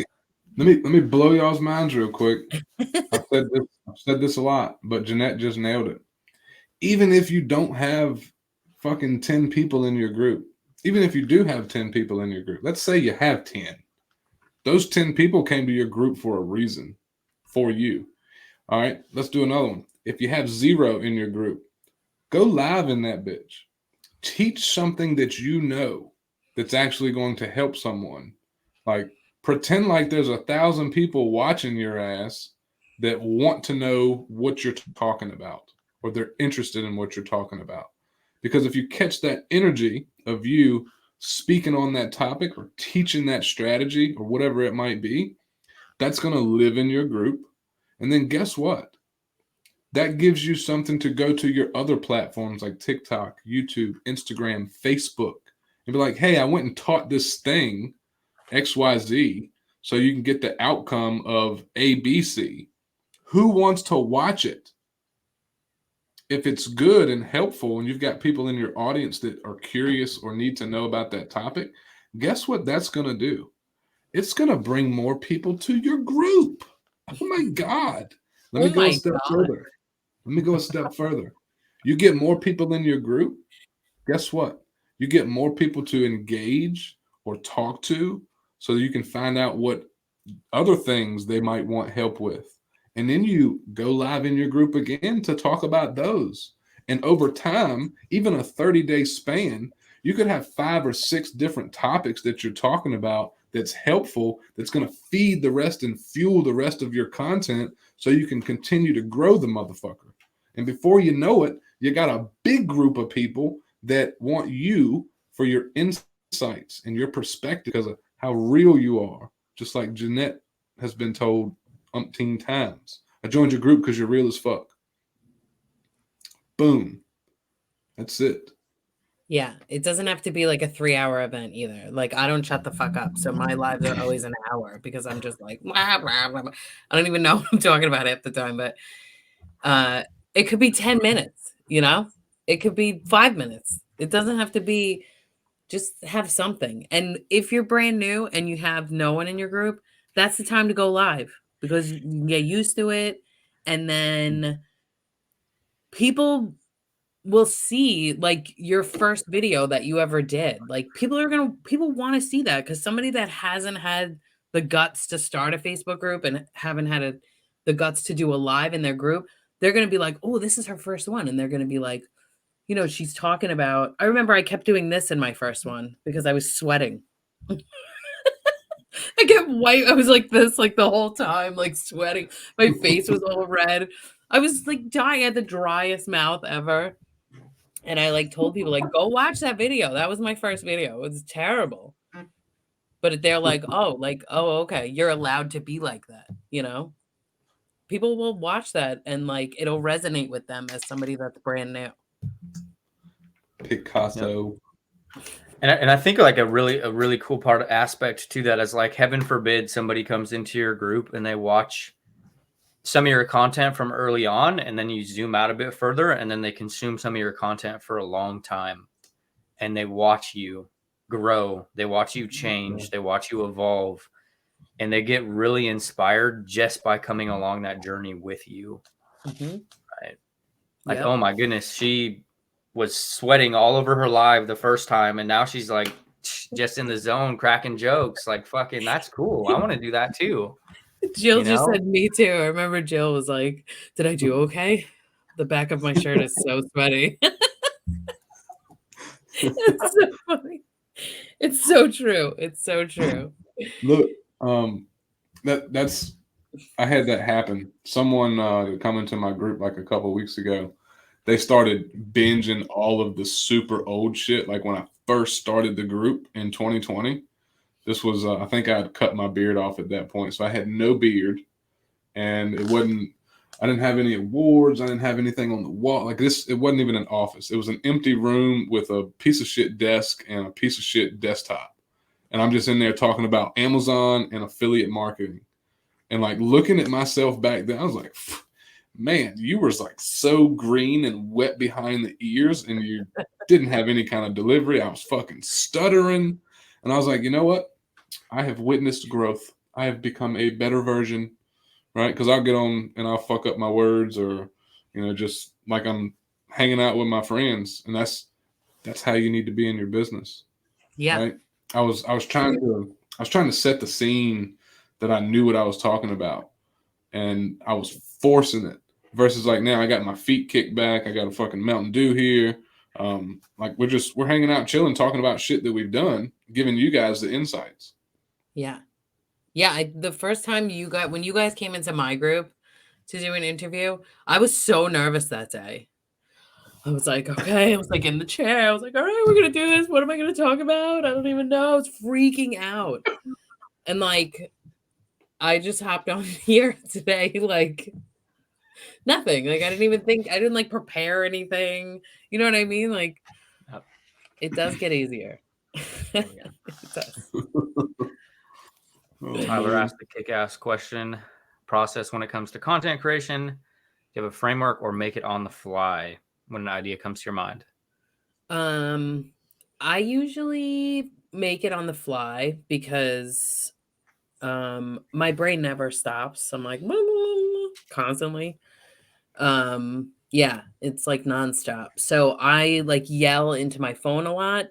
me blow y'all's minds real quick. I've said this a lot, but Jeanette just nailed it. Even if you don't have fucking 10 people in your group, even if you do have 10 people in your group, let's say you have 10. Those 10 people came to your group for a reason, for you. All right, let's do another one. If you have 0 in your group, go live in that bitch. Teach something that you know that's actually going to help someone. Like, pretend like there's 1,000 people watching your ass that want to know what you're talking about, or they're interested in what you're talking about. Because if you catch that energy of you speaking on that topic or teaching that strategy or whatever it might be, that's going to live in your group. And then guess what? That gives you something to go to your other platforms like TikTok, YouTube, Instagram, Facebook, and be like, hey, I went and taught this thing, XYZ, so you can get the outcome of ABC. Who wants to watch it? If it's good and helpful and you've got people in your audience that are curious or need to know about that topic, guess what that's going to do? It's going to bring more people to your group. Oh my God. Let me Oh go a my step god. further. Let me go a step further. You get more people in your group. Guess what? You get more people to engage or talk to so you can find out what other things they might want help with. And then you go live in your group again to talk about those. And over time, even a 30-day span, you could have 5 or 6 different topics that you're talking about that's helpful, that's going to feed the rest and fuel the rest of your content so you can continue to grow the motherfucker. And before you know it, you got a big group of people that want you for your insights and your perspective because of how real you are. Just like Jeanette has been told umpteen times. I joined your group because you're real as fuck. Boom. That's it. Yeah, it doesn't have to be like a 3-hour event either. Like, I don't shut the fuck up. So my lives are always an hour because I'm just like, blah, blah, blah, blah. I don't even know what I'm talking about half the time, but it could be 10 minutes, you know? It could be 5 minutes. It doesn't have to be, just have something. And if you're brand new and you have no one in your group, that's the time to go live because you can get used to it. And then people will see like your first video that you ever did. Like, people want to see that because somebody that hasn't had the guts to start a Facebook group and haven't had the guts to do a live in their group, they're going to be like, oh, this is her first one. And they're going to be like, you know, she's talking about, I remember I kept doing this in my first one because I was sweating. I kept white. I was like this, like the whole time, like sweating. My face was all red. I was like dying. I had the driest mouth ever. And I like told people, like, go watch that video. That was my first video. It was terrible. But they're like, oh, okay, you're allowed to be like that, you know? People will watch that and like it'll resonate with them as somebody that's brand new. Picasso. And I think like a really cool part aspect to that is like, heaven forbid somebody comes into your group and they watch some of your content from early on, and then you zoom out a bit further, and then they consume some of your content for a long time, and they watch you grow, they watch you change, they watch you evolve, and they get really inspired just by coming along that journey with you. Mm-hmm. Right? Like, oh my goodness, she was sweating all over her live the first time, and now she's like just in the zone cracking jokes. Like, fucking, that's cool. I want to do that too. Jill just said me too. I remember Jill was like, did I do okay? The back of my shirt is so sweaty. It's so funny. It's so true. It's so true. Look, that's I had that happen. Someone come into my group like a couple of weeks ago they started binging all of the super old shit. Like when I first started the group in 2020, this was, I think I had cut my beard off at that point. So I had no beard, and I didn't have any awards. I didn't have anything on the wall. Like this, it wasn't even an office. It was an empty room with a piece of shit desk and a piece of shit desktop. And I'm just in there talking about Amazon and affiliate marketing. And like looking at myself back then, I was like, man, you were like so green and wet behind the ears, and you didn't have any kind of delivery. I was fucking stuttering. And I was like, you know what? I have witnessed growth. I have become a better version, right? Because I'll get on and I'll fuck up my words, or, just like I'm hanging out with my friends. And that's how you need to be in your business. Yeah. Right. I was trying to set the scene that I knew what I was talking about, and I was forcing it versus like now I got my feet kicked back. I got a fucking Mountain Dew here. Like we're hanging out, chilling, talking about shit that we've done, giving you guys the insights. Yeah. Yeah. The first time when you guys came into my group to do an interview, I was so nervous that day. I was like, okay. I was like in the chair. I was like, all right, we're going to do this. What am I going to talk about? I don't even know. I was freaking out. And like, I just hopped on here today, like nothing. Like I didn't like prepare anything. You know what I mean? Like it does get easier. It does. Tyler asked the kick-ass question: process when it comes to content creation. Do you have a framework or make it on the fly when an idea comes to your mind? I usually make it on the fly because my brain never stops. I'm like constantly. Yeah, it's like nonstop. So I like yell into my phone a lot.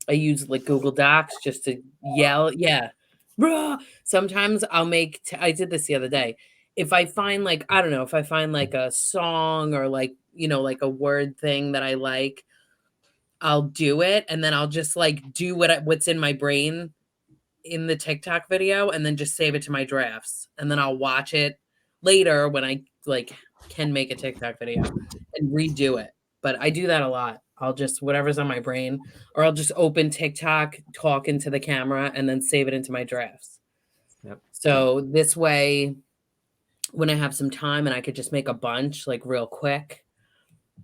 I use like Google Docs just to yell. Yeah. Bruh. Sometimes I'll I did this the other day. If I find like, I don't know, if I find like a song or like, like a word thing that I like, I'll do it. And then I'll just like do what's in my brain in the TikTok video and then just save it to my drafts. And then I'll watch it later when I like can make a TikTok video and redo it. But I do that a lot. I'll just whatever's on my brain, or I'll just open TikTok, talk into the camera, and then save it into my drafts. Yep. So this way, when I have some time and I could just make a bunch like real quick,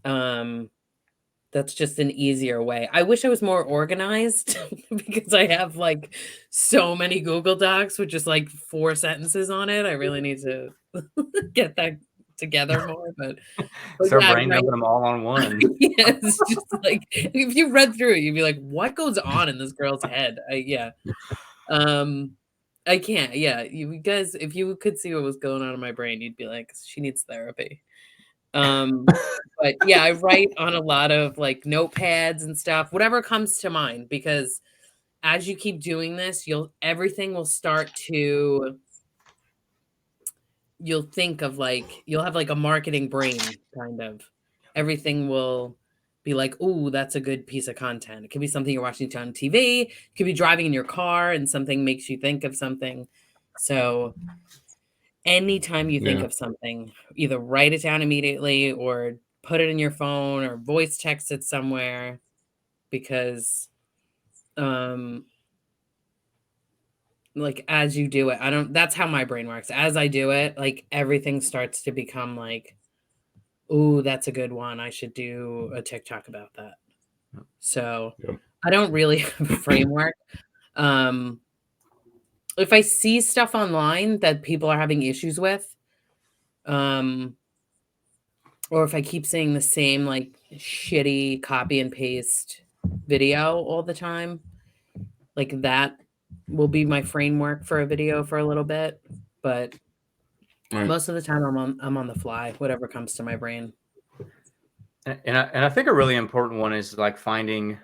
that's just an easier way. I wish I was more organized because I have like so many Google Docs with just like 4 sentences on it. I really need to get that together more. But Start yeah, brain dumping them all on one. yes, just like if you read through it, you'd be like, "What goes on in this girl's head?" I can't. Yeah, you guys, if you could see what was going on in my brain, you'd be like, "She needs therapy." But yeah, I write on a lot of like notepads and stuff, whatever comes to mind, because as you keep doing this, everything will start to, you'll think of like, you'll have like a marketing brain kind of. Everything will be like, "Oh, that's a good piece of content." It could be something you're watching on TV. It could be driving in your car and something makes you think of something. So anytime you think of something, either write it down immediately or put it in your phone or voice text it somewhere, because like as you do it, that's how my brain works. As I do it, like everything starts to become like, "Oh, that's a good one. I should do a TikTok about that." So I don't really have a framework. If I see stuff online that people are having issues with, or if I keep seeing the same like shitty copy and paste video all the time, like that will be my framework for a video for a little bit. But most of the time I'm on the fly, whatever comes to my brain. And I think a really important one is like finding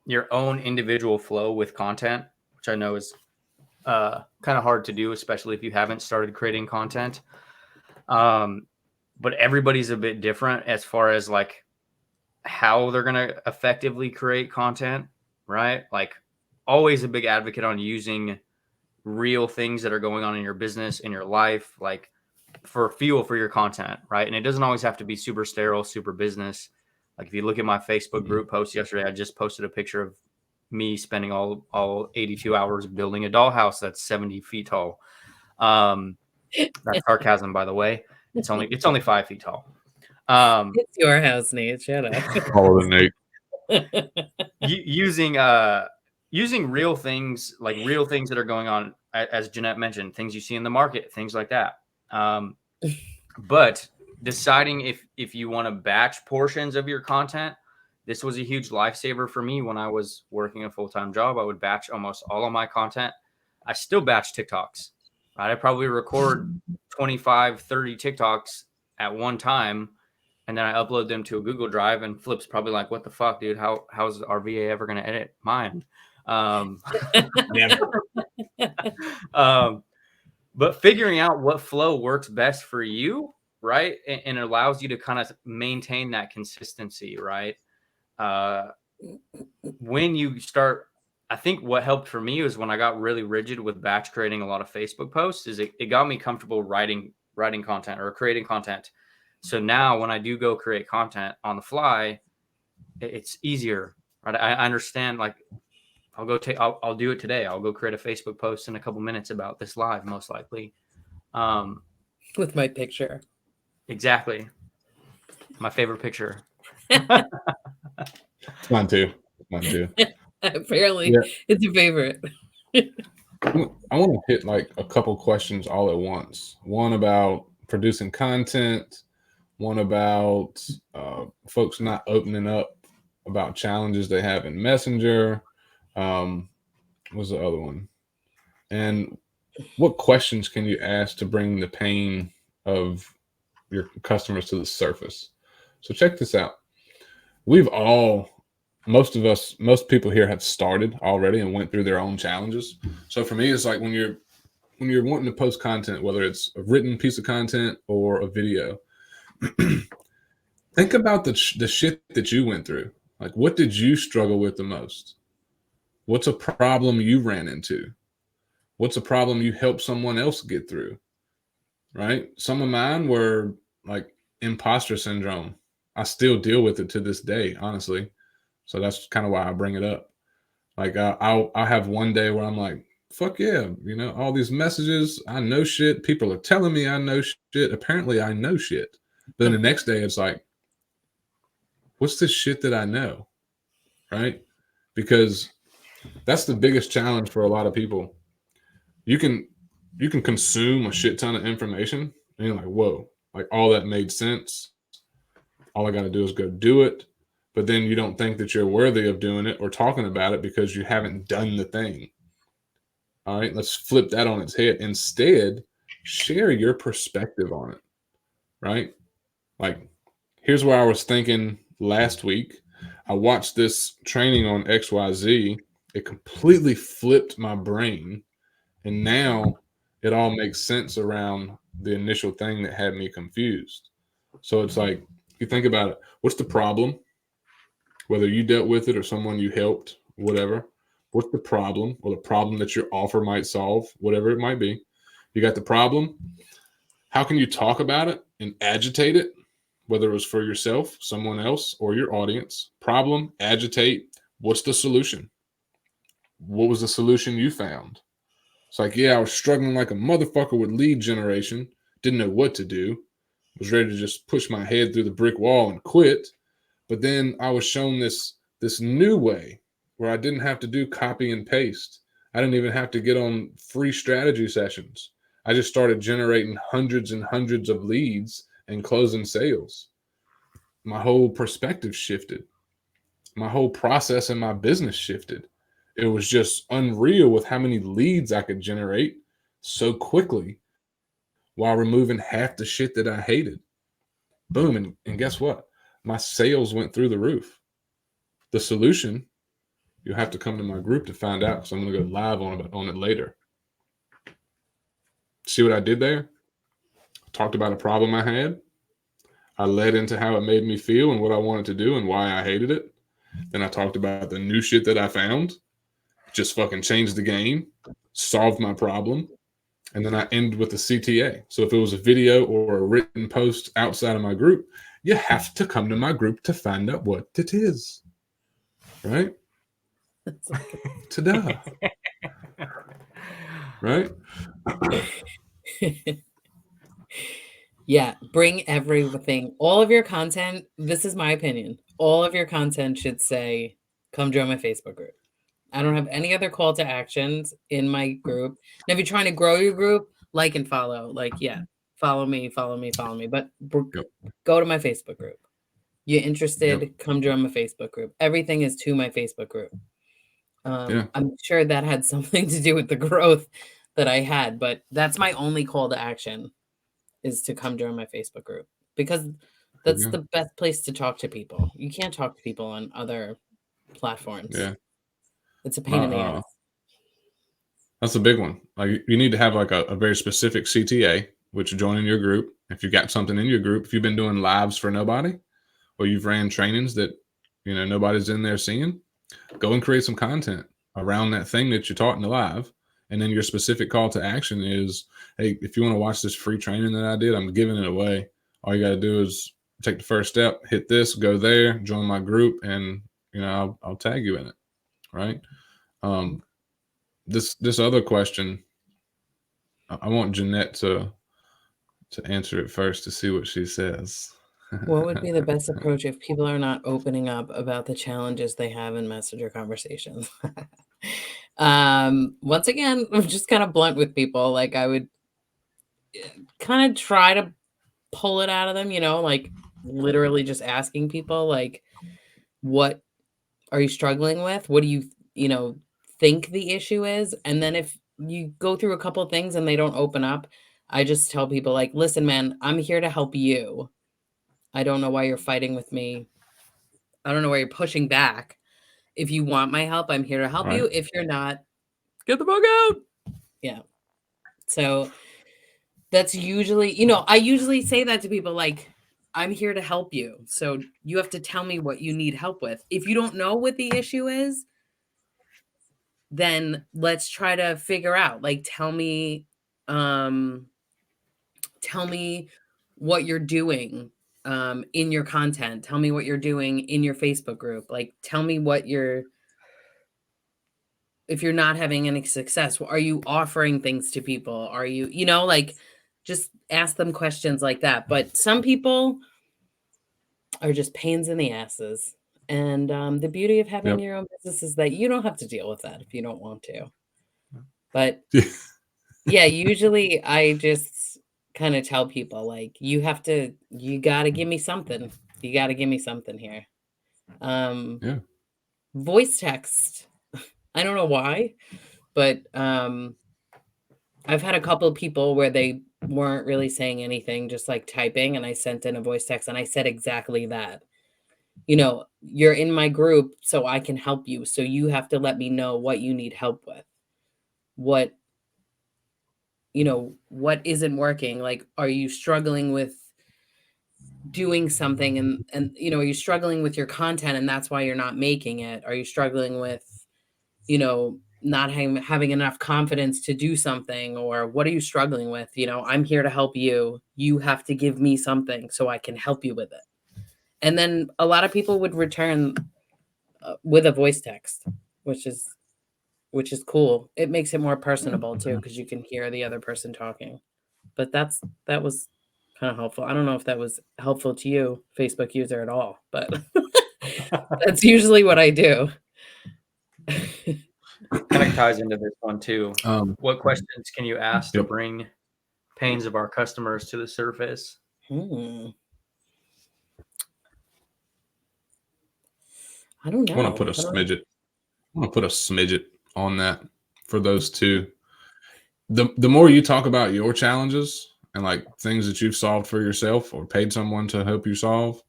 your own individual flow with content, which I know is kind of hard to do, especially if you haven't started creating content. But everybody's a bit different as far as like how they're going to effectively create content, right? Like always a big advocate on using real things that are going on in your business, in your life. Like for fuel for your content, right? And it doesn't always have to be super sterile, super business. Like if you look at my Facebook group post yesterday, I just posted a picture of me spending all 82 hours building a dollhouse that's 70 feet tall. That's sarcasm, by the way. It's only 5 feet tall. It's your house, Nate. Shut up. Follow the Nate. Using real things, like real things that are going on, as Jeanette mentioned, things you see in the market, things like that. But deciding if you want to batch portions of your content, this was a huge lifesaver for me when I was working a full-time job. I would batch almost all of my content. I still batch TikToks, right? I probably record 25, 30 TikToks at one time, and then I upload them to a Google Drive, and Flip's probably like, what the fuck, dude? How's our VA ever going to edit mine? But figuring out what flow works best for you, right? And it allows you to kind of maintain that consistency, right? When you start, I think what helped for me was when I got really rigid with batch creating a lot of Facebook posts, is it got me comfortable writing content or creating content. So now when I do go create content on the fly, it's easier, right? I understand, like, I'll do it today. I'll go create a Facebook post in a couple minutes about this live, most likely. With my picture. Exactly. My favorite picture. It's mine too. Apparently, Yeah. it's your favorite. I want to hit like a couple questions all at once. One about producing content, one about folks not opening up about challenges they have in Messenger. What was the other one? And what questions can you ask to bring the pain of your customers to the surface? So check this out. Most people here have started already and went through their own challenges. So for me, it's like when you're wanting to post content, whether it's a written piece of content or a video, think about the shit that you went through. Like, what did you struggle with the most? What's a problem you ran into? What's a problem you helped someone else get through? Right? Some of mine were like imposter syndrome. I still deal with it to this day, honestly. So that's kind of why I bring it up. Like I'll have one day where I'm like, fuck yeah, all these messages, I know shit. People are telling me I know shit. Apparently I know shit. But then the next day it's like, what's this shit that I know? Right? Because that's the biggest challenge for a lot of people. You can consume a shit ton of information and you're like, whoa, like all that made sense. All I got to do is go do it. But then you don't think that you're worthy of doing it or talking about it because you haven't done the thing. All right, let's flip that on its head. Instead, share your perspective on it, right? Like, here's where I was thinking last week. I watched this training on XYZ. It completely flipped my brain. And now it all makes sense around the initial thing that had me confused. So it's like, you think about it, what's the problem? Whether you dealt with it or someone you helped, whatever. What's the problem, or the problem that your offer might solve, whatever it might be. You got the problem. How can you talk about it and agitate it, whether it was for yourself, someone else, or your audience? Problem, agitate. What's the solution? What was the solution you found? It's like, yeah, I was struggling like a motherfucker with lead generation. Didn't know what to do. Was ready to just push my head through the brick wall and quit. But then I was shown this new way where I didn't have to do copy and paste. I didn't even have to get on free strategy sessions. I just started generating hundreds and hundreds of leads and closing sales. My whole perspective shifted. My whole process in my business shifted. It was just unreal with how many leads I could generate so quickly while removing half the shit that I hated. Boom. And guess what? My sales went through the roof. The solution, you'll have to come to my group to find out because I'm going to go live on it later. See what I did there? Talked about a problem I had. I led into how it made me feel and what I wanted to do and why I hated it. Then I talked about the new shit that I found. Just fucking changed the game, solved my problem. and then I end with a CTA. So if it was a video or a written post outside of my group, you have to come to my group to find out what it is. Right? Ta-da. Right? Yeah, bring everything, all of your content. This is my opinion. All of your content should say, come join my Facebook group. I don't have any other call to actions in my group. And if you're trying to grow your group, like and follow. Like, yeah, follow me. But Yep. go to my Facebook group. You're interested, Yep. come join my Facebook group. Everything is to my Facebook group. Yeah. I'm sure that had something to do with the growth that I had, but that's my only call to action is to come join my Facebook group because that's Yeah. the best place to talk to people. You can't talk to people on other platforms. Yeah. It's a pain in the ass. That's a big one. Like you need to have like a very specific CTA, which joining your group. If you got something in your group, if you've been doing lives for nobody, or you've ran trainings that nobody's in there seeing, go and create some content around that thing that you taught in the live. And then your specific call to action is, hey, if you want to watch this free training that I did, I'm giving it away. All you got to do is take the first step, hit this, go there, join my group, and I'll tag you in it. Right. This other question, I want Jeanette to answer it first to see what she says. What would be the best approach if people are not opening up about the challenges they have in messenger conversations? Once again, I'm just kind of blunt with people. Like I would kind of try to pull it out of them, like literally just asking people like, what are you struggling with? What do you, think the issue is? And then if you go through a couple of things and they don't open up, I just tell people like, listen, man, I'm here to help you. I don't know why you're fighting with me. I don't know why you're pushing back. If you want my help, I'm here to help you. If you're not, get the fuck out. Yeah. So that's usually, I usually say that to people like, I'm here to help you. So you have to tell me what you need help with. If you don't know what the issue is, then let's try to figure out, like, tell me what you're doing in your content. Tell me what you're doing in your Facebook group. Like, tell me if you're not having any success, are you offering things to people? Are you, like, just ask them questions like that. But some people are just pains in the asses. And the beauty of having your own business is that you don't have to deal with that if you don't want to. But yeah, usually I just kind of tell people like, you got to give me something. You got to give me something here. Voice text. I don't know why, but I've had a couple of people where they weren't really saying anything, just like typing, and I sent in a voice text and I said exactly that. You're in my group, so I can help you. So you have to let me know what you need help with. What isn't working? Like, are you struggling with doing something and are you struggling with your content and that's why you're not making it? Are you struggling with, not having enough confidence to do something, or what are you struggling with? I'm here to help you. You have to give me something so I can help you with it. And then a lot of people would return with a voice text, which is cool. It makes it more personable too, because you can hear the other person talking. But that was kind of helpful. I don't know if that was helpful to you, Facebook user, at all, but that's usually what I do. Kind of ties into this one too. What questions can you ask to bring pains of our customers to the surface? I don't know. I want to put a smidget. I want to put a smidget on that for those two. The more you talk about your challenges and like things that you've solved for yourself or paid someone to help you solve,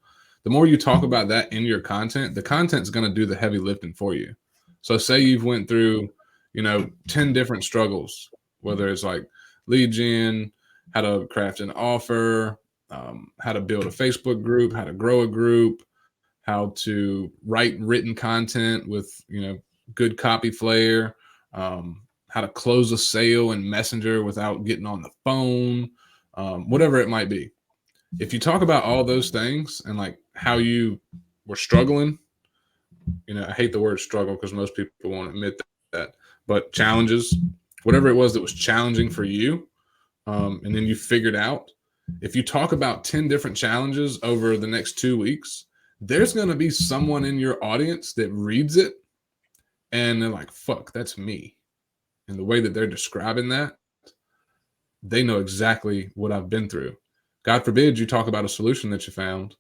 the more you talk about that in your content, the content's going to do the heavy lifting for you. So say you've went through, 10 different struggles, whether it's like lead gen, how to craft an offer, how to build a Facebook group, how to grow a group, how to write written content with, good copy flair, how how to close a sale in Messenger without getting on the phone, whatever it might be. If you talk about all those things and like how you were struggling, I hate the word struggle because most people won't admit that, but challenges, whatever it was that was challenging for you, and then you figured out, if you talk about 10 different challenges over the next 2 weeks, there's going to be someone in your audience that reads it and they're like, fuck, that's me. And the way that they're describing that, they know exactly what I've been through. God forbid you talk about a solution that you found,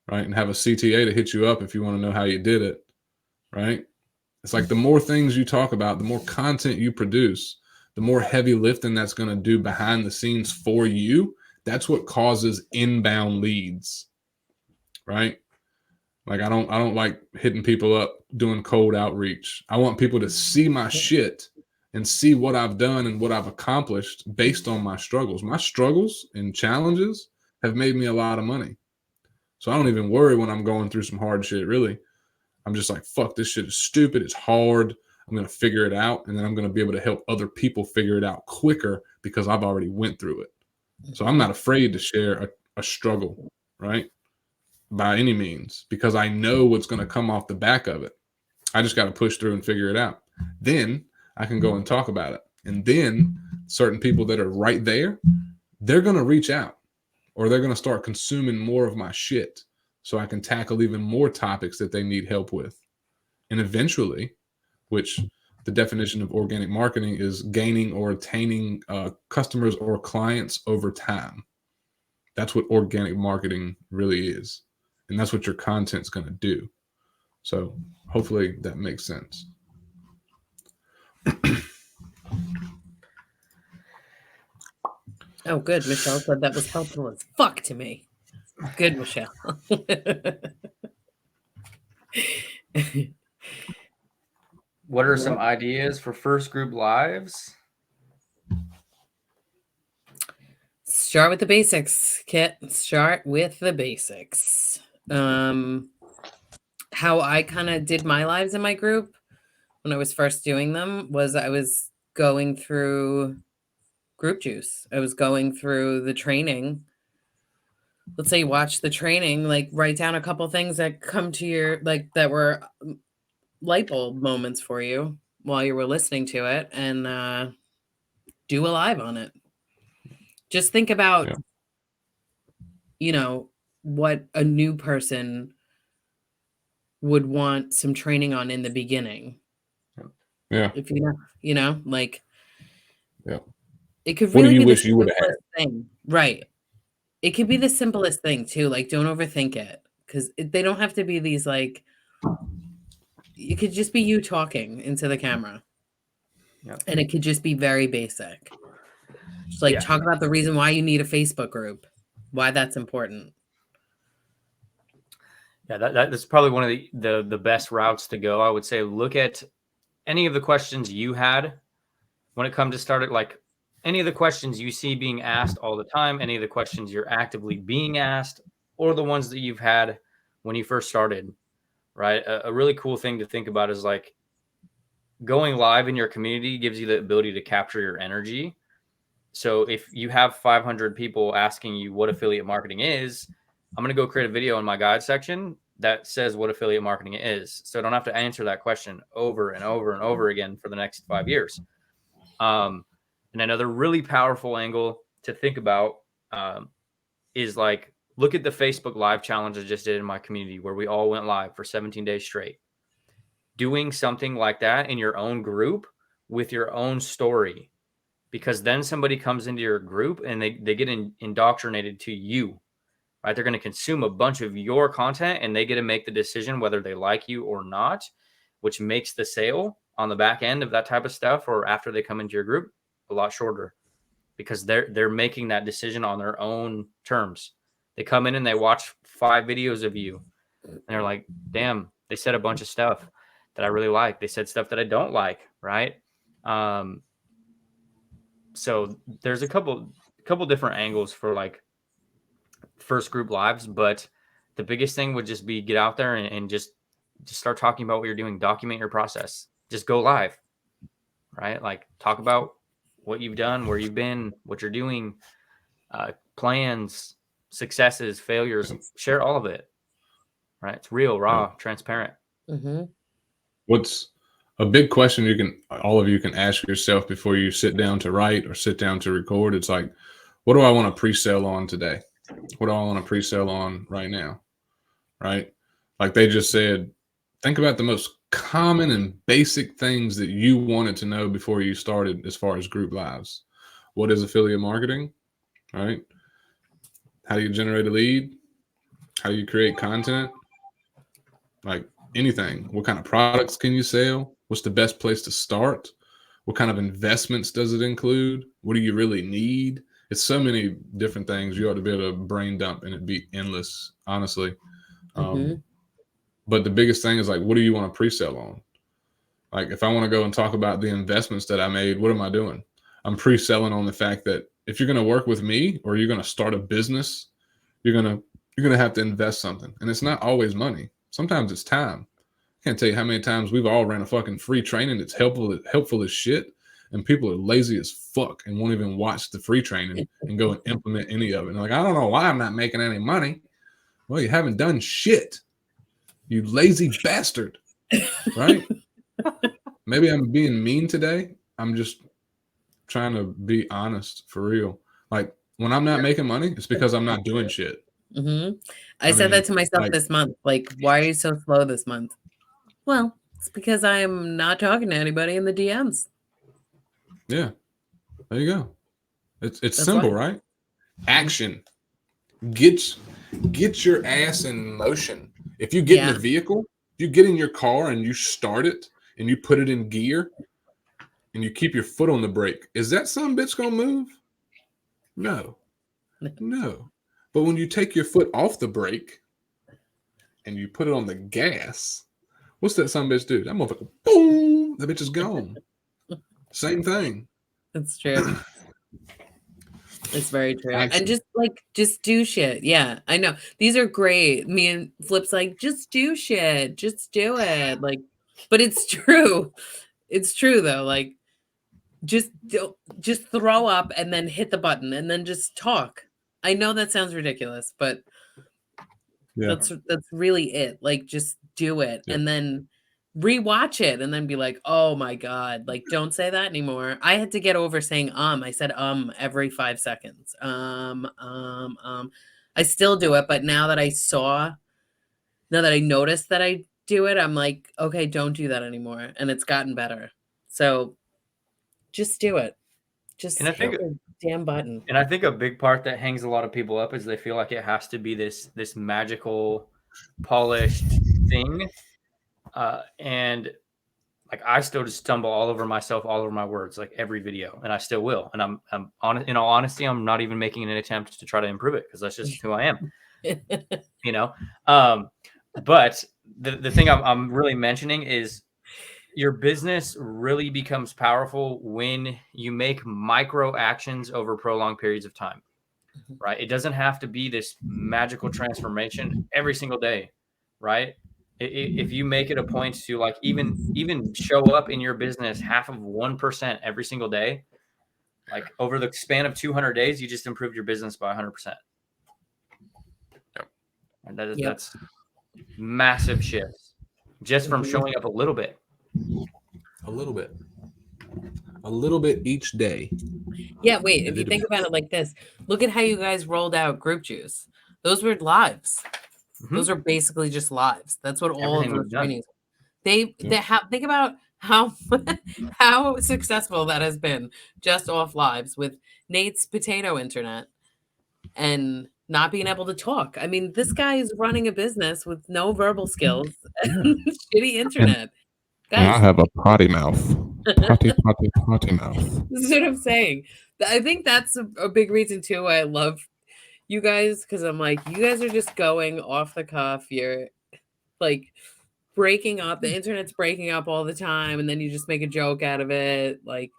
right? And have a CTA to hit you up if you want to know how you did it, right? It's like the more things you talk about, the more content you produce, the more heavy lifting that's going to do behind the scenes for you. That's what causes inbound leads, right? Like I don't like hitting people up doing cold outreach. I want people to see my shit and see what I've done and what I've accomplished based on my struggles. My struggles and challenges have made me a lot of money. So I don't even worry when I'm going through some hard shit, really. I'm just like, fuck, this shit is stupid. It's hard. I'm going to figure it out. And then I'm going to be able to help other people figure it out quicker because I've already went through it. So I'm not afraid to share a struggle, right? By any means, because I know what's going to come off the back of it. I just got to push through and figure it out. Then I can go and talk about it. And then certain people that are right there, they're going to reach out or they're going to start consuming more of my shit so I can tackle even more topics that they need help with. And eventually, which the definition of organic marketing is gaining or attaining customers or clients over time. That's what organic marketing really is. And that's what your content's going to do. So hopefully that makes sense. Oh, good. Michelle said that was helpful as fuck to me. Good, Michelle. What are some ideas for first group lives? Start with the basics, Kit. Start with the basics. How I kind of did my lives in my group when I was first doing them was I was going through group juice. I was going through the training. Let's say you watch the training, like write down a couple things that come to your, like that were light bulb moments for you while you were listening to it, and do a live on it. Just think about, what a new person would want some training on in the beginning. Yeah. If you like, yeah. It could What do really you be wish the you would have simplest thing. Right. It could be the simplest thing too. Like, don't overthink it, because they don't have to be these, like, it could just be you talking into the camera. Yep. And it could just be very basic. Just like talk about the reason why you need a Facebook group, why that's important. Yeah, that's probably one of the best routes to go. I would say look at any of the questions you had when it comes to started, like any of the questions you see being asked all the time, any of the questions you're actively being asked, or the ones that you've had when you first started, right? A really cool thing to think about is like going live in your community gives you the ability to capture your energy. So if you have 500 people asking you what affiliate marketing is, I'm going to go create a video in my guide section that says what affiliate marketing is. So I don't have to answer that question over and over and over again for the next 5 years. And another really powerful angle to think about is like, look at the Facebook Live challenge I just did in my community where we all went live for 17 days straight. Doing something like that in your own group with your own story, because then somebody comes into your group and they get indoctrinated to you, right? They're going to consume a bunch of your content and they get to make the decision whether they like you or not, which makes the sale on the back end of that type of stuff or after they come into your group a lot shorter, because they're making that decision on their own terms. They come in and they watch 5 videos of you and they're like, damn, they said a bunch of stuff that I really like. They said stuff that I don't like, right? So there's a couple different angles for like first group lives, but the biggest thing would just be get out there and just start talking about what you're doing. Document your process. Just go live. right? Like talk about what you've done, where you've been, what you're doing, plans, successes, failures, share all of it, right? It's real, raw, transparent. Mm-hmm. What's a big question all of you can ask yourself before you sit down to write or sit down to record? It's like, what do I want to pre-sell on today? What do I want to pre-sell on right now? Right? Like they just said, think about the most common and basic things that you wanted to know before you started as far as group lives. What is affiliate marketing? Right? How do you generate a lead? How do you create content? Like anything. What kind of products can you sell? What's the best place to start? What kind of investments does it include? What do you really need? It's so many different things. You ought to be able to brain dump and it'd be endless, honestly. But the biggest thing is like, what do you want to pre-sell on? Like if I want to go and talk about the investments that I made, what am I doing? I'm pre-selling on the fact that if you're going to work with me or you're going to start a business, you're going to have to invest something. And it's not always money. Sometimes it's time. I can't tell you how many times we've all ran a fucking free training that's helpful as shit. And people are lazy as fuck and won't even watch the free training and go and implement any of it. And like, I don't know why I'm not making any money. Well, you haven't done shit. You lazy bastard. Right? Maybe I'm being mean today. I'm just trying to be honest for real. Like when I'm not making money, it's because I'm not doing shit. Mm-hmm. I said that to myself this month. Like, why are you so slow this month? Well, it's because I'm not talking to anybody in the DMs. Yeah. There you go. It's simple, right? Action. Get your ass in motion. If you get in a vehicle, if you get in your car and you start it and you put it in gear and you keep your foot on the brake, is that some bitch gonna move? No. But when you take your foot off the brake and you put it on the gas, what's that some bitch do? That motherfucker, boom, that bitch is gone. Same thing. That's true. It's very true. Action. And just do shit. Yeah, I know. These are great. Me and Flip's like, just do shit. Just do it. Like, but it's true. It's true though. Like, just throw up and then hit the button and then just talk. I know that sounds ridiculous, but that's really it. Like, just do it and then rewatch it and then be like, oh my God, like don't say that anymore. I had to get over saying I said every 5 seconds. I still do it, but now that I noticed that I do it, I'm like, okay, don't do that anymore. And it's gotten better. So just do it. Just hit the damn button. And I think a big part that hangs a lot of people up is they feel like it has to be this magical, polished thing. And like I still just stumble all over myself, all over my words, like every video, and I still will. And I'm honest. In all honesty, I'm not even making an attempt to try to improve it because that's just who I am. You know. But the thing I'm really mentioning is your business really becomes powerful when you make micro actions over prolonged periods of time, right? It doesn't have to be this magical transformation every single day, right? If you make it a point to like even show up in your business half of 1% every single day, like over the span of 200 days, you just improved your business by 100%. Yep. And that's massive shifts just from showing up a little bit. A little bit each day. Yeah, wait, if you think about it like this, look at how you guys rolled out Group Juice. Those were lives. Mm-hmm. Those are basically just lives. That's what all of those trainings. Think about how successful that has been just off lives with Nate's potato internet and not being able to talk. I mean, this guy is running a business with no verbal skills and shitty internet. Guys, I have a potty mouth. Potty mouth. This is what I'm saying. I think that's a big reason too why I love you guys, because I'm like, you guys are just going off the cuff. You're like breaking up. The internet's breaking up all the time, and then you just make a joke out of it. Like,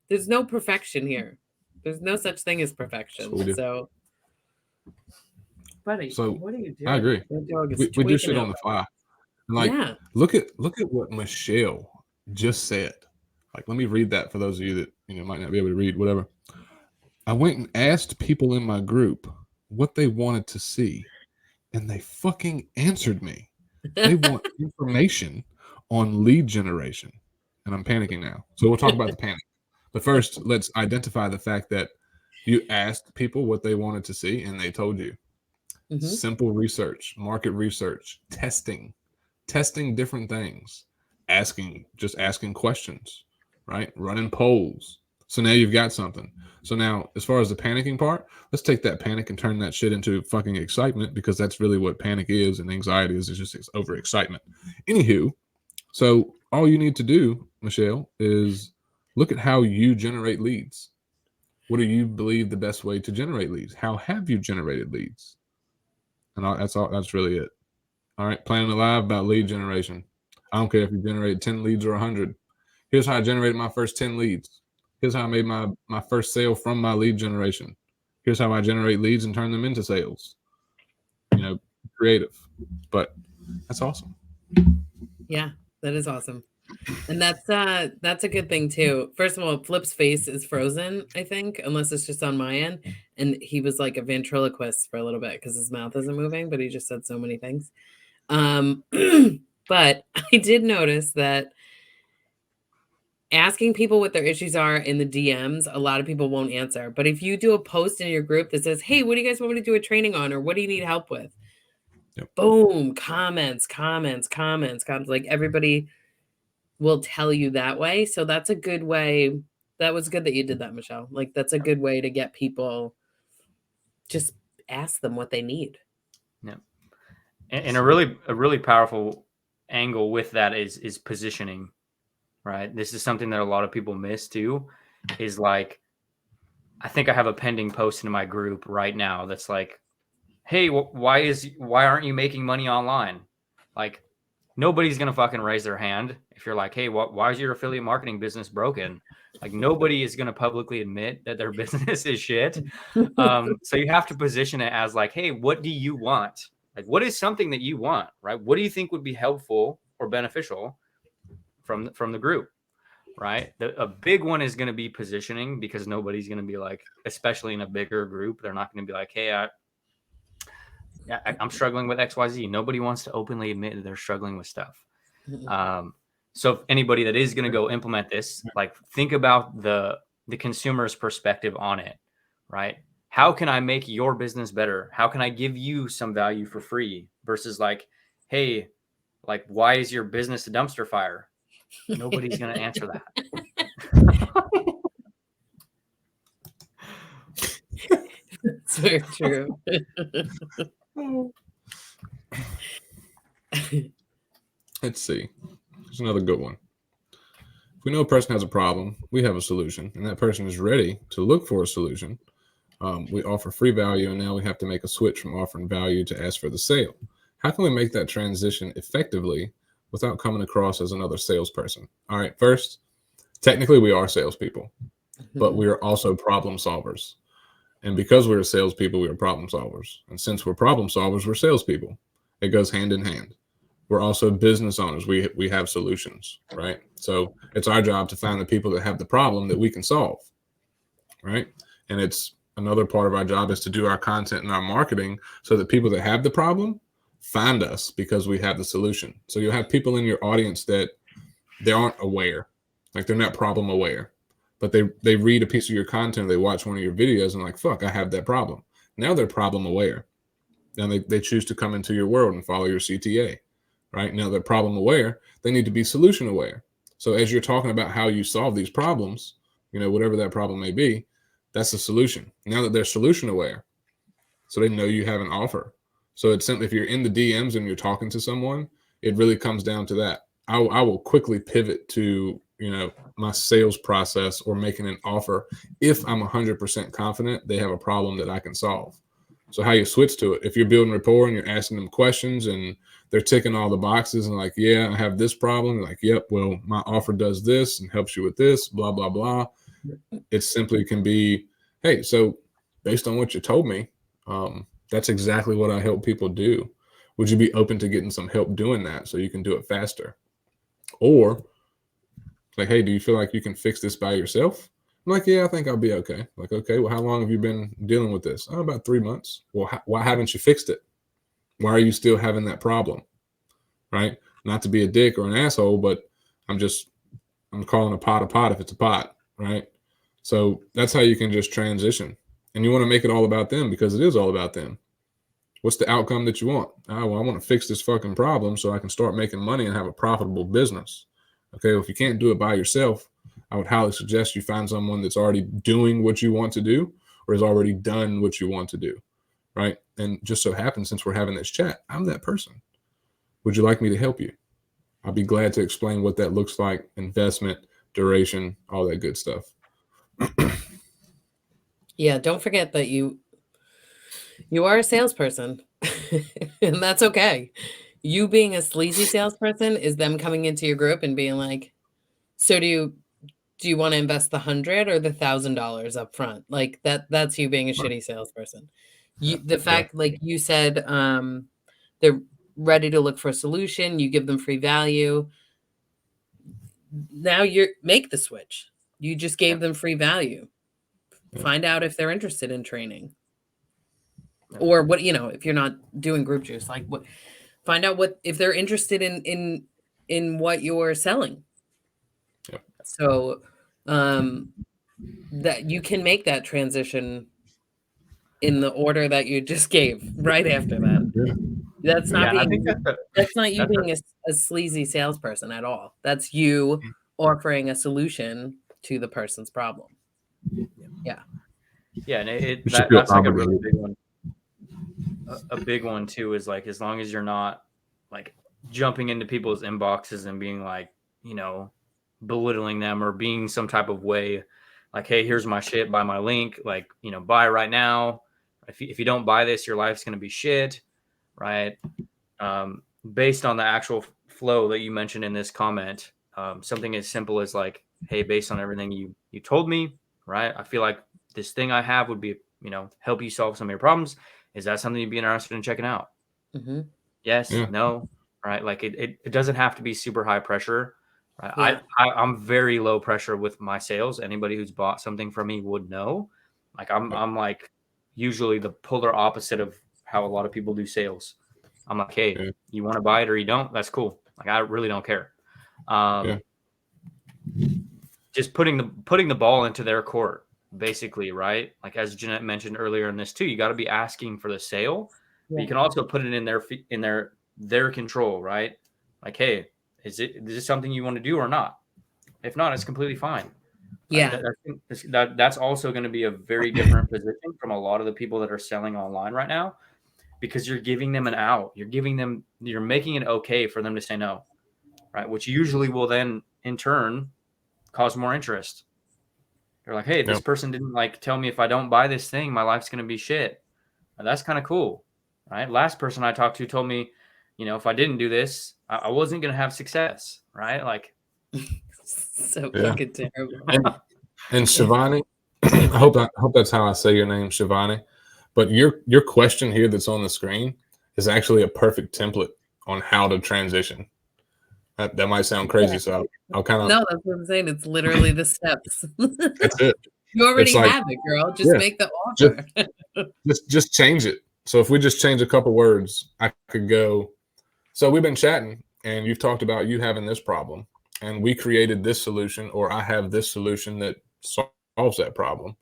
there's no perfection here. There's no such thing as perfection. So, buddy, what are you doing? I agree. We do shit on the fly. Like, look at what Michelle just said. Like, let me read that for those of you that might not be able to read, whatever. I went and asked people in my group what they wanted to see, and they fucking answered me. They want information on lead generation. And I'm panicking now. So we'll talk about the panic. But first, let's identify the fact that you asked people what they wanted to see, and they told you. Mm-hmm. Simple research, market research, testing different things, just asking questions, right? Running polls. So now you've got something. So now, as far as the panicking part, let's take that panic and turn that shit into fucking excitement, because that's really what panic is, and anxiety is just overexcitement. Anywho, so all you need to do, Michelle, is look at how you generate leads. What do you believe the best way to generate leads? How have you generated leads? And that's all. That's really it. All right, planning live about lead generation. I don't care if you generate 10 leads or 100. Here's how I generated my first 10 leads. Here's how I made my first sale from my lead generation. Here's how I generate leads and turn them into sales. Creative. But that's awesome. Yeah, that is awesome. And that's a good thing too. First of all, Flip's face is frozen, I think, unless it's just on my end. And he was like a ventriloquist for a little bit because his mouth isn't moving, but he just said so many things. But I did notice that asking people what their issues are in the DMs, a lot of people won't answer. But if you do a post in your group that says, hey, what do you guys want me to do a training on? Or what do you need help with? Yep. Boom, comments. Like everybody will tell you that way. So that's a good way. That was good that you did that, Michelle. Like that's a good way to get people, just ask them what they need. Yeah. And a really powerful angle with that is positioning, right? This is something that a lot of people miss too, is like, I think I have a pending post in my group right now that's like, hey, why aren't you making money online? Like, nobody's going to fucking raise their hand if you're like, hey, why is your affiliate marketing business broken? Like, nobody is going to publicly admit that their business is shit. So you have to position it as like, hey, what do you want? Like, what is something that you want, right? What do you think would be helpful or beneficial from the group, right? A big one is going to be positioning, because nobody's going to be like, especially in a bigger group, they're not going to be like, hey, I'm struggling with XYZ. Nobody wants to openly admit that they're struggling with stuff. So if anybody that is going to go implement this, like, think about the consumer's perspective on it, right? How can I make your business better? How can I give you some value for free versus like, hey, like, why is your business a dumpster fire? Nobody's going to answer that. That's very true. Let's see. Here's another good one. If we know a person has a problem, we have a solution, and that person is ready to look for a solution. We offer free value, and now we have to make a switch from offering value to ask for the sale. How can we make that transition effectively without coming across as another salesperson? All right, first, technically we are salespeople, but we are also problem solvers. And because we're salespeople, we are problem solvers. And since we're problem solvers, we're salespeople. It goes hand in hand. We're also business owners. We have solutions, right? So it's our job to find the people that have the problem that we can solve, right? And it's another part of our job is to do our content and our marketing so that people that have the problem find us because we have the solution. So you'll have people in your audience that they aren't aware, like they're not problem aware, but they read a piece of your content, they watch one of your videos and like, fuck, I have that problem. Now they're problem aware. Then they choose to come into your world and follow your CTA, right? Now they're problem aware. They need to be solution aware. So as you're talking about how you solve these problems, whatever that problem may be, that's the solution. Now that they're solution aware, so they know you have an offer. So it's simply, if you're in the DMs and you're talking to someone, it really comes down to that. I will quickly pivot to, my sales process or making an offer if I'm 100% confident they have a problem that I can solve. So how you switch to it, if you're building rapport and you're asking them questions and they're ticking all the boxes and like, yeah, I have this problem. Like, yep, well, my offer does this and helps you with this, blah, blah, blah. It simply can be, hey, so based on what you told me, that's exactly what I help people do. Would you be open to getting some help doing that so you can do it faster? Or Like, hey, do you feel like you can fix this by yourself? I'm like, yeah, I think I'll be okay. Like, okay, well, how long have you been dealing with this? Oh, about 3 months. Well, why haven't you fixed it? Why are you still having that problem? Right? Not to be a dick or an asshole, but I'm calling a pot if it's a pot, right? So that's how you can just transition. And you want to make it all about them because it is all about them. What's the outcome that you want? Oh, well, I want to fix this fucking problem so I can start making money and have a profitable business. Okay, well, if you can't do it by yourself, I would highly suggest you find someone that's already doing what you want to do or has already done what you want to do, right? And just so happens, since we're having this chat, I'm that person. Would you like me to help you? I'll be glad to explain what that looks like, investment, duration, all that good stuff. Yeah, don't forget that you are a salesperson, and that's okay. You being a sleazy salesperson is them coming into your group and being like, so do you want to invest the $100 or the $1,000 up front? Like that's you being a shitty salesperson. The fact, like you said, they're ready to look for a solution, you give them free value. Now make the switch. You just gave them free value. Find out if they're interested in training. Or what, if you're not doing group juice, like find out if they're interested in what you're selling. Yep. So that you can make that transition in the order that you just gave right after that. Yeah. That's not being that's not you being a sleazy salesperson at all. That's you offering a solution to the person's problem. Yeah. Yeah, and that's like a really big one. A big one too is like, as long as you're not like jumping into people's inboxes and being like, belittling them or being some type of way, like, hey, here's my shit, buy my link, like, buy right now. If you don't buy this, your life's going to be shit, right? Based on the actual flow that you mentioned in this comment, something as simple as like, hey, based on everything you told me, right, I feel like this thing I have would be, help you solve some of your problems. Is that something you'd be interested in checking out? Mm-hmm. Yes, no, right? Like it doesn't have to be super high pressure. Right? Yeah. I'm very low pressure with my sales. Anybody who's bought something from me would know. Like I'm like usually the polar opposite of how a lot of people do sales. I'm like, hey, you want to buy it or you don't? That's cool. Like I really don't care. Just putting the ball into their court, basically, right? Like as Jeanette mentioned earlier in this too, you got to be asking for the sale, but you can also put it in their control, right? Like, hey, is this something you want to do or not? If not, it's completely fine. Yeah. That's also going to be a very different position from a lot of the people that are selling online right now, because you're giving them an out. You're making it okay for them to say no, right? Which usually will then in turn cause more interest. They're like, hey, this person didn't like tell me if I don't buy this thing, my life's going to be shit. Now, that's kind of cool, right? Last person I talked to told me, if I didn't do this, I wasn't going to have success, right? Like, so fucking terrible. And Shivani, I hope that's how I say your name, Shivani. But your question here that's on the screen is actually a perfect template on how to transition. That might sound crazy, so I'll kind of. No, that's what I'm saying. It's literally the steps. That's it. You already have it, girl. Just make the offer. Just change it. So if we just change a couple words, I could go. So we've been chatting, and you've talked about you having this problem, and we created this solution, or I have this solution that solves that problem,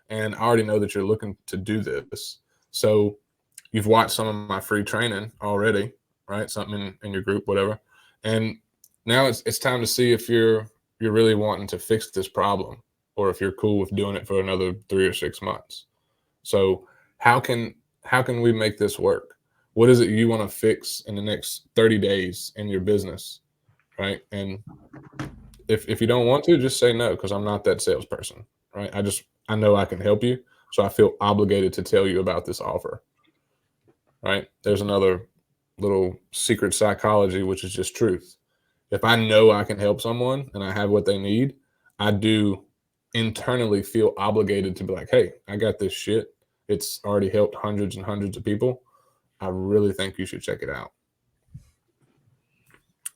and I already know that you're looking to do this. So you've watched some of my free training already, right? Something in your group, whatever, and now it's time to see if you're really wanting to fix this problem, or if you're cool with doing it for another 3 or 6 months. So how can we make this work? What is it you want to fix in the next 30 days in your business, right? And if you don't want to, just say no, because I'm not that salesperson, right? I know I can help you, so I feel obligated to tell you about this offer, right? There's another little secret psychology, which is just truth. If I know I can help someone and I have what they need, I do internally feel obligated to be like, hey, I got this shit. It's already helped hundreds and hundreds of people. I really think you should check it out.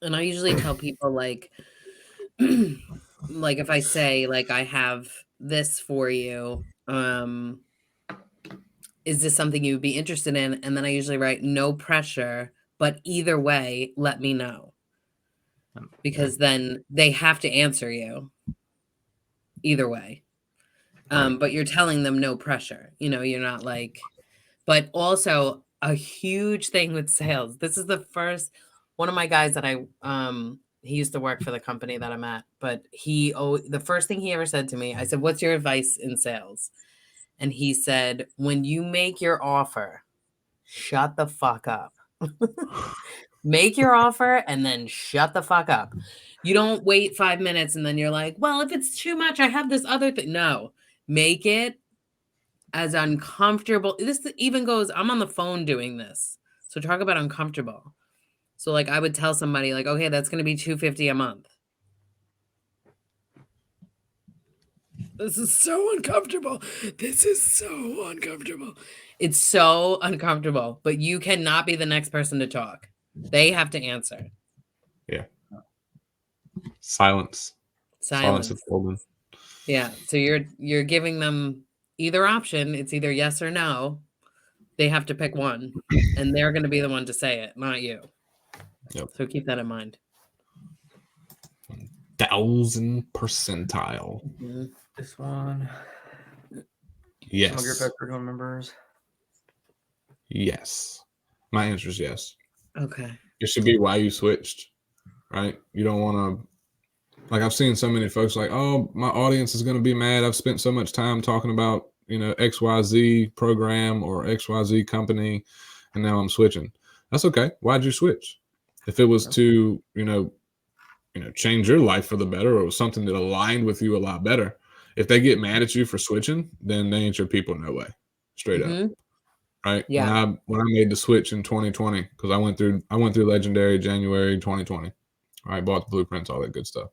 And I usually tell people, like, like if I say like I have this for you, is this something you would be interested in? And then I usually write no pressure, but either way, let me know. Because then they have to answer you either way. But you're telling them no pressure. You know, you're not like, but also a huge thing with sales. This is the first one of my guys that he used to work for the company that I'm at, but the first thing he ever said to me, I said, "What's your advice in sales?" And he said, "When you make your offer, shut the fuck up." Make your offer and then shut the fuck up. You don't wait 5 minutes and then you're like, well, if it's too much, I have this other thing. No, make it as uncomfortable. This even goes, I'm on the phone doing this. So talk about uncomfortable. So like I would tell somebody like, okay, that's going to be $250 a month. This is so uncomfortable. This is so uncomfortable. It's so uncomfortable, but you cannot be the next person to talk. They have to answer. Yeah. Silence is golden. Yeah. So you're giving them either option. It's either yes or no. They have to pick one, and they're going to be the one to say it, not you. Yep. So keep that in mind. 1000 percentile. Mm-hmm. This one. Yes. Some of your best personal members. Yes. My answer is yes. Okay. It should be why you switched, right? You don't want to, like I've seen so many folks like, oh, my audience is going to be mad. I've spent so much time talking about, XYZ program or XYZ company, and now I'm switching. That's okay. Why'd you switch? If it was to, change your life for the better, or it was something that aligned with you a lot better, if they get mad at you for switching, then they ain't your people, no way. Straight up. Right. Yeah. When I made the switch in 2020, because I went through Legendary January 2020. I bought the blueprints, all that good stuff.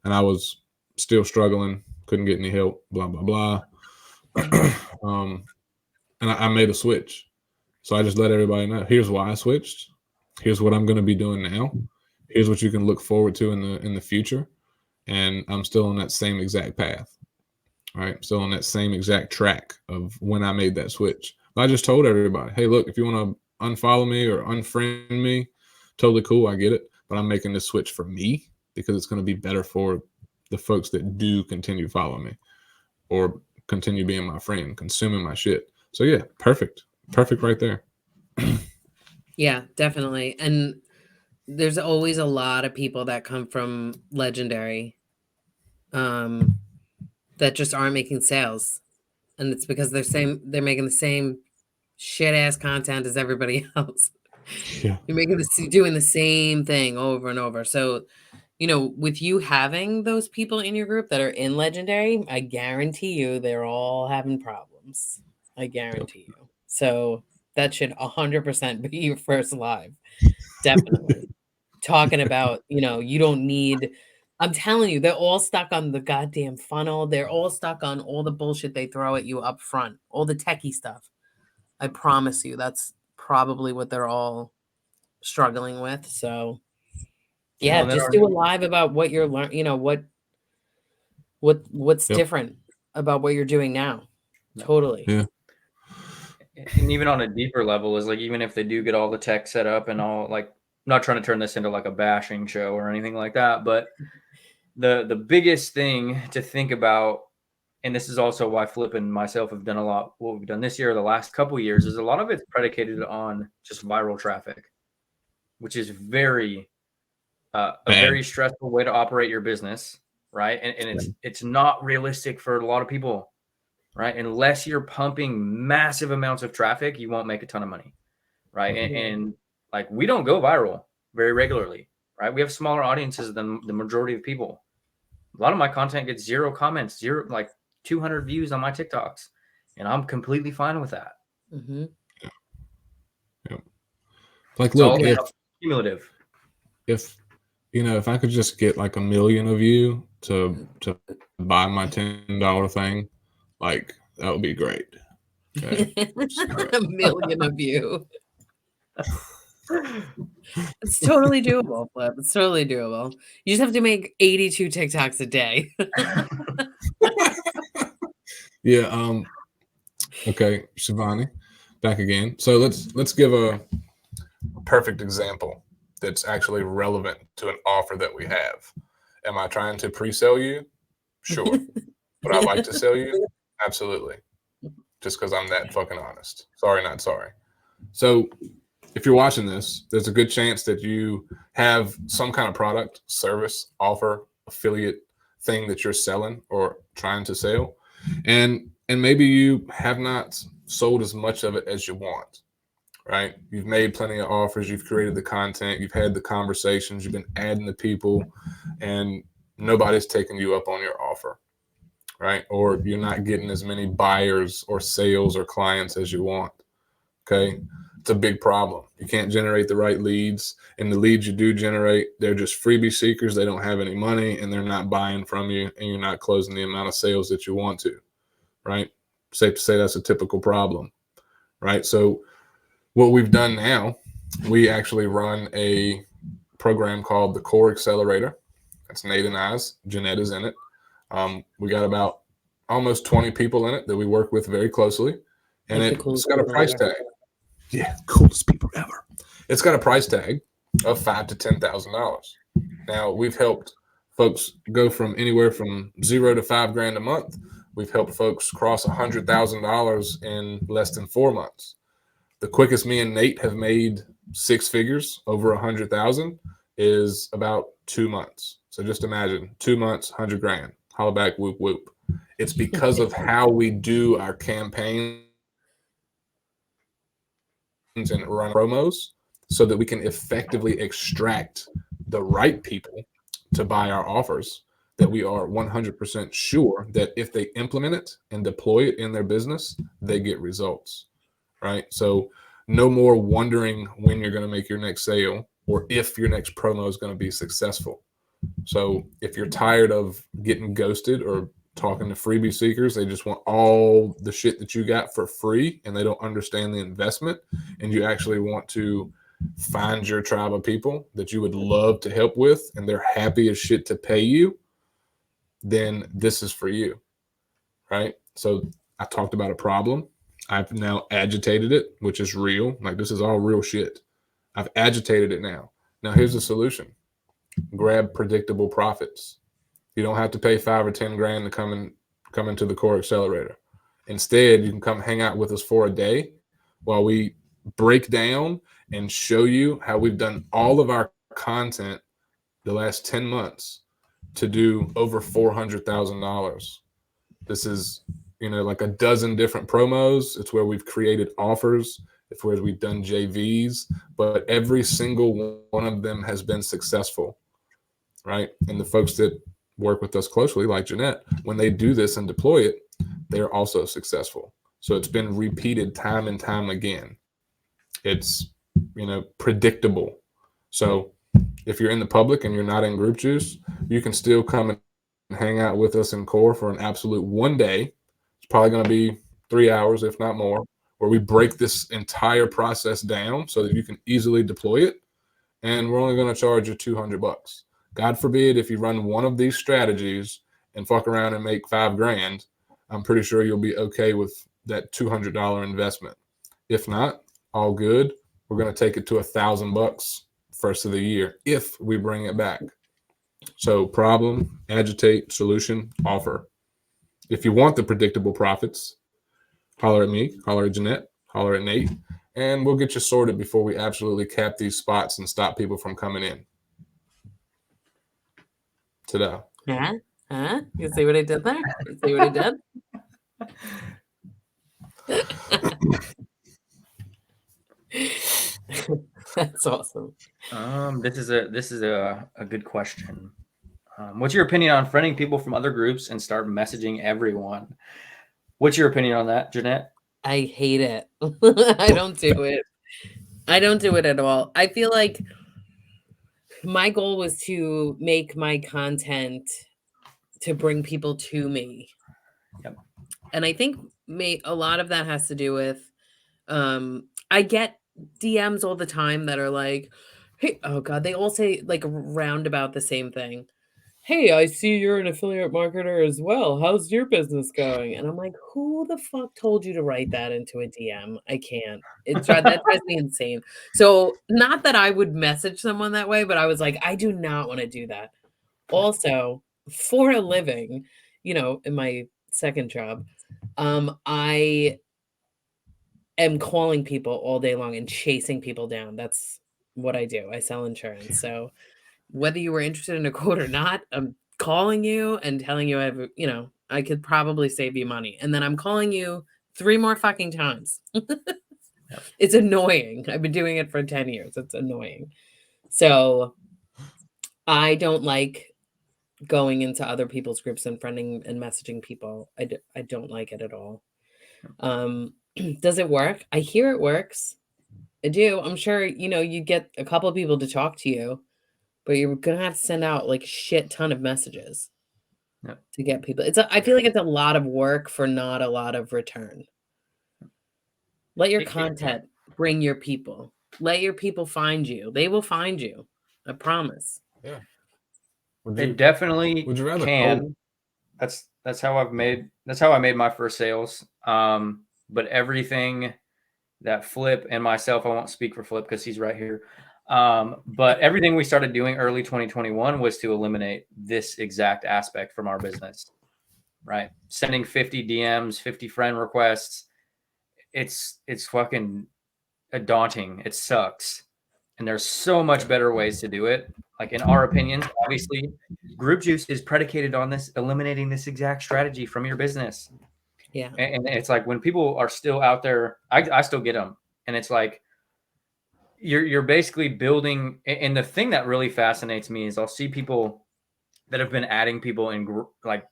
And I was still struggling, couldn't get any help, blah, blah, blah. And I made a switch. So I just let everybody know, here's why I switched. Here's what I'm going to be doing now. Here's what you can look forward to in the future. And I'm still on that same exact path. Right. Still on that same exact track of when I made that switch. But I just told everybody, hey, look, if you want to unfollow me or unfriend me, totally cool. I get it. But I'm making this switch for me because it's going to be better for the folks that do continue following me or continue being my friend, consuming my shit. So yeah, perfect right there. Yeah, definitely. And there's always a lot of people that come from Legendary that just aren't making sales. And it's because they're making the same shit ass content as everybody else. Yeah. You're doing the same thing over and over. So, with you having those people in your group that are in Legendary, I guarantee you they're all having problems. I guarantee you. So that should 100% be your first live. Definitely. Talking about, you don't need, I'm telling you, they're all stuck on the goddamn funnel. They're all stuck on all the bullshit they throw at you up front, all the techie stuff. I promise you, that's probably what they're all struggling with. So yeah, just do a live about what you're learning, what's different about what you're doing now. Totally. Yeah. And even on a deeper level is like, even if they do get all the tech set up and all, like, I'm not trying to turn this into like a bashing show or anything like that, but the biggest thing to think about, and this is also why Flip and myself have done a lot, what we've done this year, the last couple of years, is a lot of it's predicated on just viral traffic, which is very, a very stressful way to operate your business, right? And it's not realistic for a lot of people, right? Unless you're pumping massive amounts of traffic, you won't make a ton of money, right? And like, we don't go viral very regularly, right? We have smaller audiences than the majority of people. A lot of my content gets 0 comments, 200 views on my TikToks, and I'm completely fine with that. Mm-hmm. Yeah. Like, look, cumulative. If I could just get like 1 million of you to buy my $10 thing, like, that would be great. Okay. 1 million of you. It's totally doable, Flip. It's totally doable. You just have to make 82 TikToks a day. Yeah. Okay, Shivani, back again. So let's give a perfect example that's actually relevant to an offer that we have. Am I trying to pre-sell you? Sure. Would I like to sell you? Absolutely. Just because I'm that fucking honest. Sorry, not sorry. So if you're watching this, there's a good chance that you have some kind of product, service, offer, affiliate thing that you're selling or trying to sell. And maybe you have not sold as much of it as you want, right? You've made plenty of offers, you've created the content, you've had the conversations, you've been adding the people, and nobody's taking you up on your offer, right? Or you're not getting as many buyers or sales or clients as you want. Okay. It's a big problem. You can't generate the right leads, and the leads you do generate, they're just freebie seekers. They don't have any money, and they're not buying from you, and you're not closing the amount of sales that you want to, right? Safe to say that's a typical problem, right? So what we've done now, we actually run a program called the Core Accelerator. That's Nate and I's. Jeanette is in it. We got about almost 20 people in it that we work with very closely, and Like the it's coolest got a people price ever. tag. Yeah, coolest people ever. It's got a price tag of $5,000 to $10,000. Now we've helped folks go from anywhere from $0 to $5,000 a month. We've helped folks cross $100,000 in less than 4 months. The quickest me and Nate have made six figures over 100,000 is about 2 months. So just imagine 2 months, 100,000. Holla back, whoop whoop. It's because of how we do our campaigns and run promos so that we can effectively extract the right people to buy our offers, that we are 100% sure that if they implement it and deploy it in their business, they get results, right? So no more wondering when you're going to make your next sale or if your next promo is going to be successful. So if you're tired of getting ghosted or talking to freebie seekers, they just want all the shit that you got for free and they don't understand the investment, and you actually want to find your tribe of people that you would love to help with and they're happy as shit to pay you, then this is for you, right? So I talked about a problem. I've now agitated it, which is real. Like, this is all real shit. I've agitated it now. Now here's the solution. Grab predictable profits. You don't have to pay $5,000 or $10,000 to come into the Core Accelerator. Instead, you can come hang out with us for a day while we break down and show you how we've done all of our content the last 10 months to do over $400,000. This is, like a dozen different promos. It's where we've created offers. It's where we've done JVs, but every single one of them has been successful, right? And the folks that work with us closely, like Jeanette, when they do this and deploy it, they're also successful. So it's been repeated time and time again. It's, predictable. So if you're in the public and you're not in group juice, you can still come and hang out with us in Core for an absolute one day. It's probably going to be 3 hours, if not more, where we break this entire process down so that you can easily deploy it. And we're only going to charge you $200. God forbid if you run one of these strategies and fuck around and make $5,000, I'm pretty sure you'll be okay with that $200 investment. If not, all good. We're going to take it to $1,000 first of the year if we bring it back. So problem, agitate, solution, offer. If you want the predictable profits, holler at me, holler at Jeanette, holler at Nate, and we'll get you sorted before we absolutely cap these spots and stop people from coming in. Ta-da. Huh? You see what I did there? You see what I did? That's awesome. This is a good question. What's your opinion on friending people from other groups and start messaging everyone? What's your opinion on that, Jeanette? I hate it. I don't do it. I don't do it at all. I feel like my goal was to make my content to bring people to me. Yep. And I think a lot of that has to do with I get DMs all the time that are like, hey, oh God, they all say like roundabout the same thing. Hey, I see you're an affiliate marketer as well. How's your business going? And I'm like, who the fuck told you to write that into a DM? I can't. That drives me insane. So, not that I would message someone that way, but I was like, I do not want to do that. Also, for a living, in my second job, I am calling people all day long and chasing people down. That's what I do. I sell insurance. So, whether you were interested in a quote or not, I'm calling you and telling you I could probably save you money. And then I'm calling you 3 more fucking times. It's annoying. I've been doing it for 10 years. It's annoying. So I don't like going into other people's groups and friending and messaging people. I don't like it at all. Does it work? I hear it works. I do. I'm sure, you get a couple of people to talk to you, but you're gonna have to send out like a shit ton of messages to get people. I feel like it's a lot of work for not a lot of return. Let your content bring your people. Let your people find you. They will find you. I promise. Yeah. It definitely would you rather can. That's how I made my first sales. But everything that Flip and myself, I won't speak for Flip because he's right here. But everything we started doing early 2021 was to eliminate this exact aspect from our business, right? Sending 50 DMs, 50 friend requests. It's fucking daunting. It sucks. And there's so much better ways to do it. Like in our opinions, obviously, Group Juice is predicated on this, eliminating this exact strategy from your business. Yeah. And it's like when people are still out there, I still get them. And it's like, you're basically building. And the thing that really fascinates me is I'll see people that have been adding people in like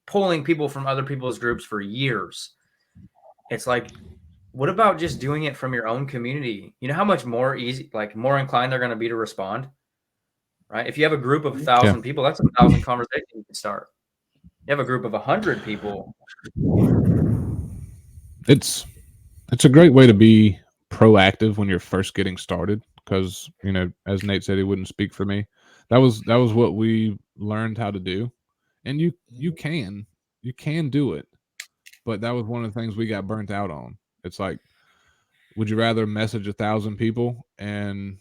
pulling people from other people's groups for years. It's like, what about just doing it from your own community? You know how much more more inclined they're going to be to respond, right? If you have a group of 1,000 people, that's 1,000 conversations you can start. You have a group of 100 people. It's a great way to be proactive when you're first getting started because, as Nate said, he wouldn't speak for me. That was what we learned how to do. And you can do it. But that was one of the things we got burnt out on. It's like, would you rather message 1,000 people and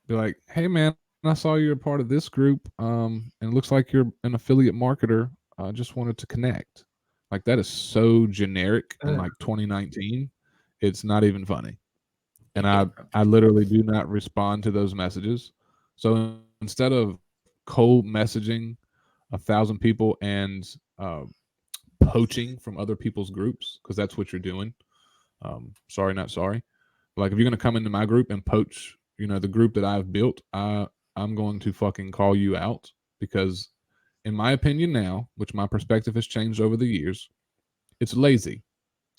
be like, hey man, I saw you're a part of this group, and it looks like you're an affiliate marketer. I just wanted to connect. Like that is so generic in like 2019. It's not even funny. And I literally do not respond to those messages. So instead of cold messaging 1,000 people and poaching from other people's groups, because that's what you're doing. Sorry, not sorry. Like if you're gonna come into my group and poach, the group that I've built, I'm going to fucking call you out because, in my opinion now, which my perspective has changed over the years, it's lazy.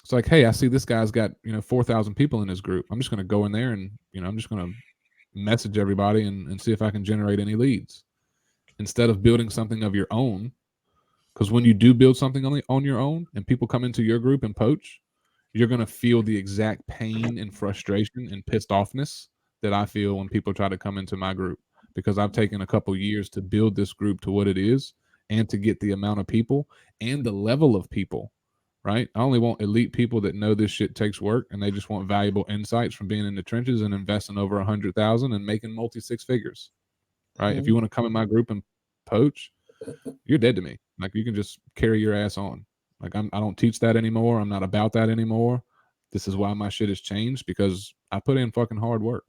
It's like, hey, I see this guy's got 4,000 people in his group. I'm just gonna go in there and I'm just gonna message everybody and see if I can generate any leads instead of building something of your own. Because when you do build something on your own and people come into your group and poach, you're going to feel the exact pain and frustration and pissed offness that I feel when people try to come into my group, because I've taken a couple years to build this group to what it is and to get the amount of people and the level of people, right? I only want elite people that know this shit takes work and they just want valuable insights from being in the trenches and investing over 100,000 and making multi 6 figures, right? Mm-hmm. If you want to come in my group and poach, you're dead to me. Like you can just carry your ass on. Like I don't teach that anymore. I'm not about that anymore. This is why my shit has changed, because I put in fucking hard work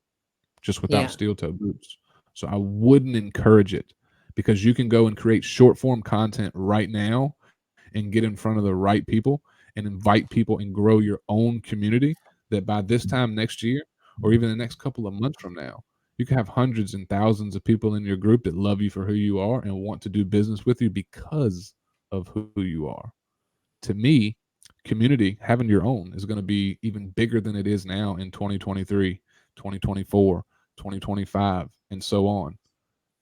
just without steel toe boots. So I wouldn't encourage it, because you can go and create short form content right now and get in front of the right people and invite people and grow your own community that by this time next year or even the next couple of months from now, you can have hundreds and thousands of people in your group that love you for who you are and want to do business with you because of who you are. To me, community, having your own, is going to be even bigger than it is now in 2023, 2024, 2025, and so on.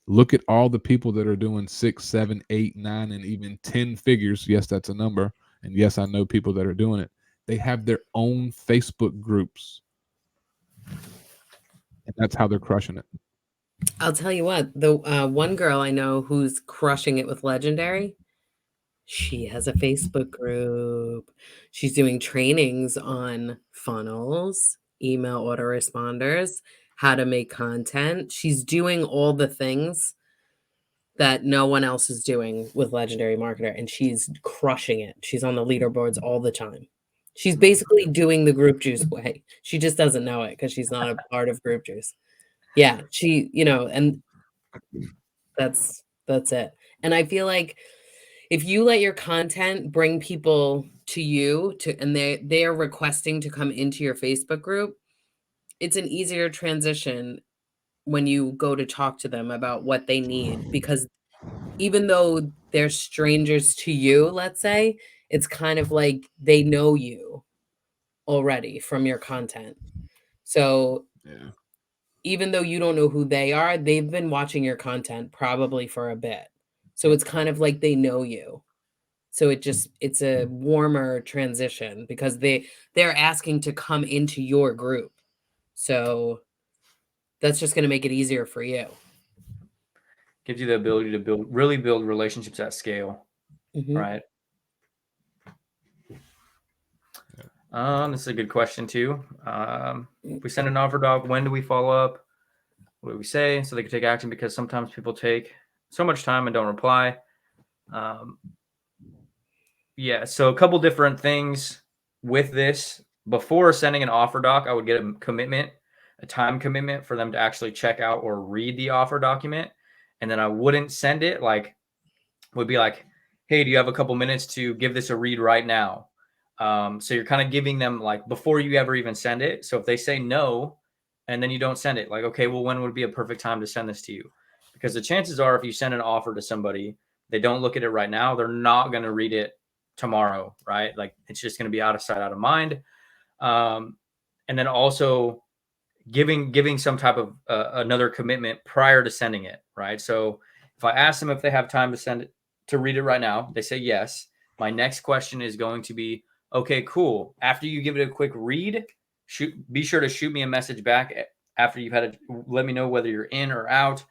Look at all the people that are doing 6, 7, 8, 9, and even 10 figures. Yes, that's a number. And yes, I know people that are doing it. They have their own Facebook groups. And that's how they're crushing it. I'll tell you what, the one girl I know who's crushing it with Legendary, she has a Facebook group. She's doing trainings on funnels, email autoresponders, how to make content. She's doing all the things that no one else is doing with Legendary Marketer, and she's crushing it. She's on the leaderboards all the time. She's basically doing the Group Juice way. She just doesn't know it because she's not a part of Group Juice. Yeah, she, and that's it. And I feel like if you let your content bring people to you and they're requesting to come into your Facebook group, it's an easier transition when you go to talk to them about what they need, because even though they're strangers to you, let's say, it's kind of like they know you already from your content. So Yeah. even though you don't know who they are, they've been watching your content probably for a bit. So it's kind of like they know you. So it's a warmer transition because they're asking to come into your group. So that's just going to make it easier for you. Gives you the ability to really build relationships at scale, right? This is a good question too. If we send an offer doc, when do we follow up? What do we say so they can take action? Because sometimes people take so much time and don't reply. Yeah, so a couple different things with this. Before sending an offer doc, I would get a time commitment for them to actually check out or read the offer document. And then I wouldn't send it, would be like, hey, do you have a couple minutes to give this a read right now? So you're kind of giving them before you ever even send it. So if they say no, and then you don't send it, okay, well, when would be a perfect time to send this to you? Because the chances are if you send an offer to somebody, they don't look at it right now, they're not going to read it tomorrow, right? It's just going to be out of sight, out of mind. And then also giving some type of another commitment prior to sending it, right? So if I ask them if they have time to send it, to read it right now, they say yes. My next question is going to be, okay, cool. After you give it a quick read, be sure to shoot me a message back after you've had let me know whether you're in or out.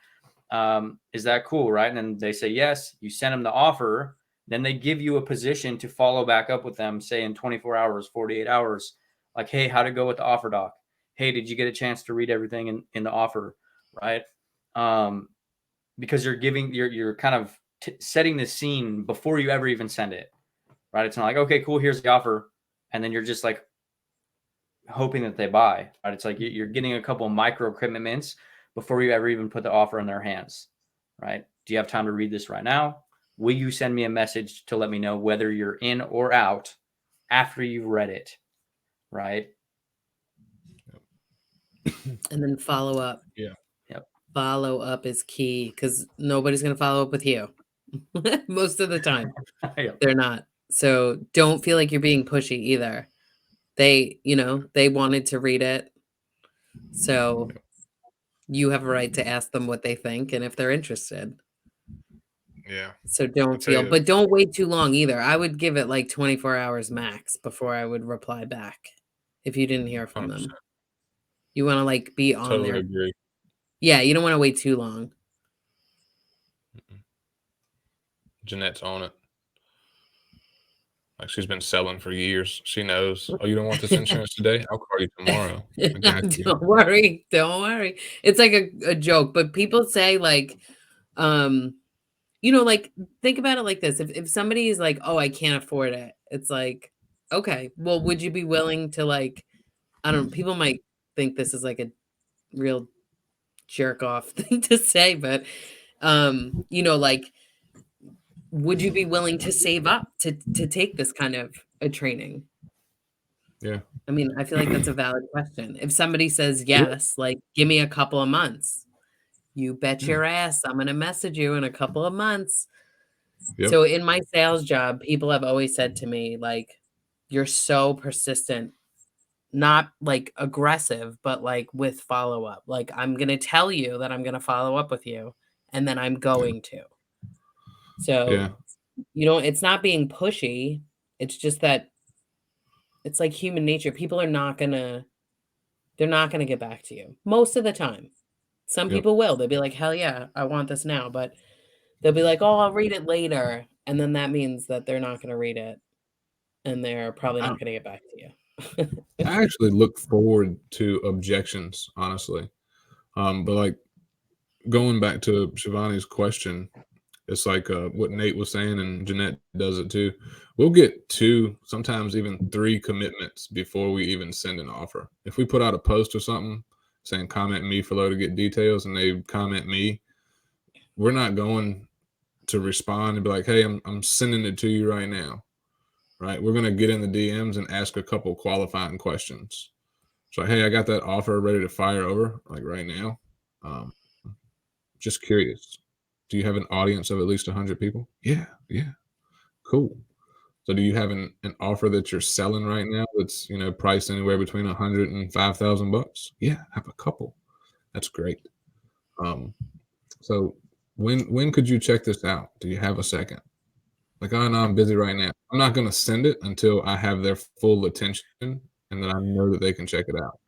Is that cool, right? And then they say yes. You send them the offer. Then they give you a position to follow back up with them, say in 24 hours, 48 hours. Like, hey, how'd it go with the offer doc? Hey, did you get a chance to read everything in the offer, right? Because you're kind of setting the scene before you ever even send it, right? It's not like, okay, cool, here's the offer, and then you're just hoping that they buy, right? It's like you're getting a couple of micro commitments before you ever even put the offer in their hands, right? Do you have time to read this right now? Will you send me a message to let me know whether you're in or out after you've read it, right? And then follow up. Yeah. Yep. Follow up is key because nobody's going to follow up with you. Most of the time, Yep. they're not. So don't feel like you're being pushy either. They wanted to read it. So you have a right to ask them what they think and if they're interested. Yeah. So but don't wait too long either. I would give it 24 hours max before I would reply back if you didn't hear from 100%. them. You want to be on Totally there. agree. Yeah, you don't want to wait too long. Jeanette's on it. She's been selling for years. She knows. Oh, you don't want this insurance today? I'll call you tomorrow. I got you. Don't worry. It's like a joke, but people say think about it like this. If somebody is like, oh, I can't afford it, it's like, okay, well, would you be willing to I don't know, people might think this is a real jerk off thing to say, but would you be willing to save up to take this kind of a training? Yeah. I mean, I feel like that's a valid question. If somebody says yes, give me a couple of months, you bet your ass I'm going to message you in a couple of months. Yep. So in my sales job, people have always said to me, you're so persistent, not aggressive, but with follow up. I'm going to tell you that I'm going to follow up with you, and then I'm going to. So, it's not being pushy. It's just that it's like human nature. People are not going to they're not going to get back to you most of the time. Some Yep. people will. They'll be like, hell yeah, I want this now. But they'll be like, oh, I'll read it later. And then that means that they're not going to read it. And they're probably I, not going to get back to you. I actually look forward to objections, honestly. But like going back to Shivani's question, it's like what Nate was saying, and Jeanette does it too. We'll get 2, sometimes even 3 commitments before we even send an offer. If we put out a post or something saying comment me for low to get details, and they comment me, we're not going to respond and be like, hey, I'm sending it to you right now. Right? We're going to get in the DMs and ask a couple qualifying questions. So, hey, I got that offer ready to fire over, like right now. Just curious. Do you have an audience of at least 100 people? Yeah. Cool. So do you have an offer that you're selling right now that's, priced anywhere between 100 and 5,000 bucks? Yeah, I have a couple. That's great. So when could you check this out? Do you have a second? Like, oh no, I'm busy right now. I'm not going to send it until I have their full attention and that I know that they can check it out.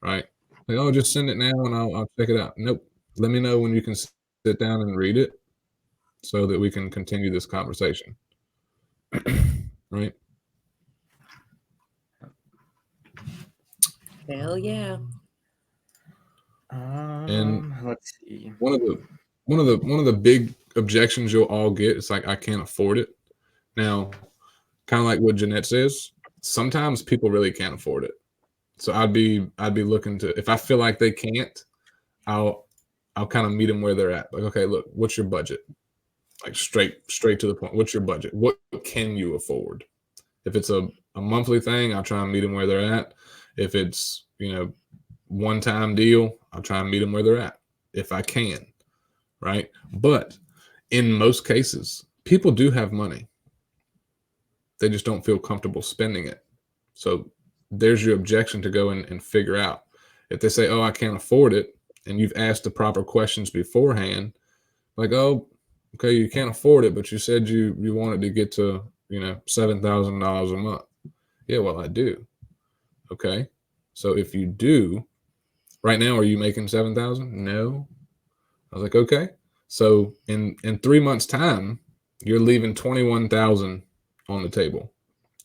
Right? Like, oh, just send it now and I'll check it out. Nope. Let me know when you can sit down and read it so that we can continue this conversation. Right? Hell yeah. And Let's see. one of the big objections you'll all get is like, I can't afford it. Now, kind of like what Jeanette says, sometimes people really can't afford it. So I'd be looking to, if I feel like they can't, I'll kind of meet them where they're at. Like, okay, look, what's your budget? Like straight to the point. What's your budget? What can you afford? If it's a monthly thing, I'll try and meet them where they're at. If it's, one-time deal, I'll try and meet them where they're at if I can. Right? But in most cases, people do have money. They just don't feel comfortable spending it. So there's your objection to go and figure out. If they say, oh, I can't afford it, and you've asked the proper questions beforehand, like, oh, okay, you can't afford it, but you said you wanted to get to, $7,000 a month. Yeah, well, I do. Okay. So if you do, right now, are you making 7,000? No. I was like, okay. So in 3 months' time, you're leaving 21,000 on the table.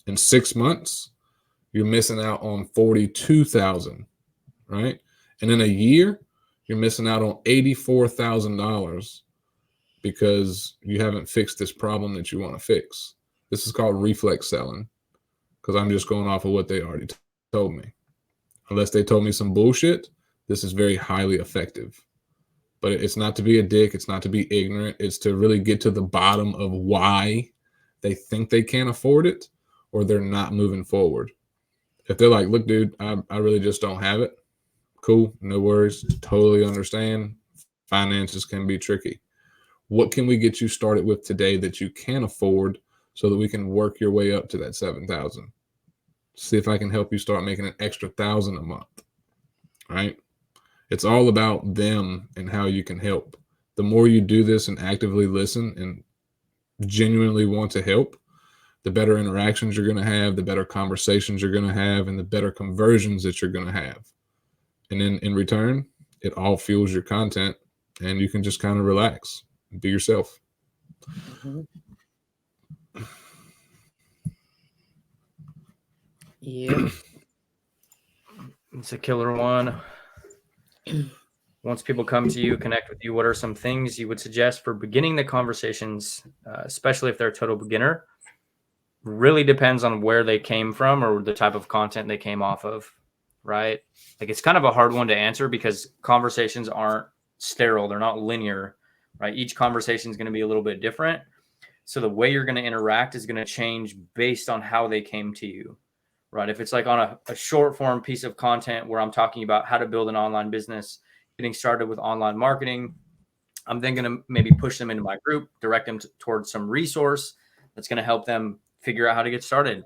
In 6 months, you're missing out on 42,000, right? And in a year, you're missing out on $84,000 because you haven't fixed this problem that you want to fix. This is called reflex selling because I'm just going off of what they already told me. Unless they told me some bullshit, this is very highly effective. But it's not to be a dick. It's not to be ignorant. It's to really get to the bottom of why they think they can't afford it or they're not moving forward. If they're like, look, dude, I really just don't have it. Cool. No worries. Totally understand. Finances can be tricky. What can we get you started with today that you can afford so that we can work your way up to that 7,000? See if I can help you start making an extra 1,000 a month. Right? It's all about them and how you can help. The more you do this and actively listen and genuinely want to help, the better interactions you're going to have, the better conversations you're going to have, and the better conversions that you're going to have. And then in return, it all fuels your content and you can just kind of relax and be yourself. Mm-hmm. Yeah. It's a killer one. Once people come to you, connect with you, what are some things you would suggest for beginning the conversations, especially if they're a total beginner? Really depends on where they came from or the type of content they came off of, right? Like it's kind of a hard one to answer because conversations aren't sterile. They're not linear, right? Each conversation is going to be a little bit different. So the way you're going to interact is going to change based on how they came to you, right? If it's like on a short form piece of content where I'm talking about how to build an online business, getting started with online marketing, I'm then going to maybe push them into my group, direct them towards some resource that's going to help them figure out how to get started,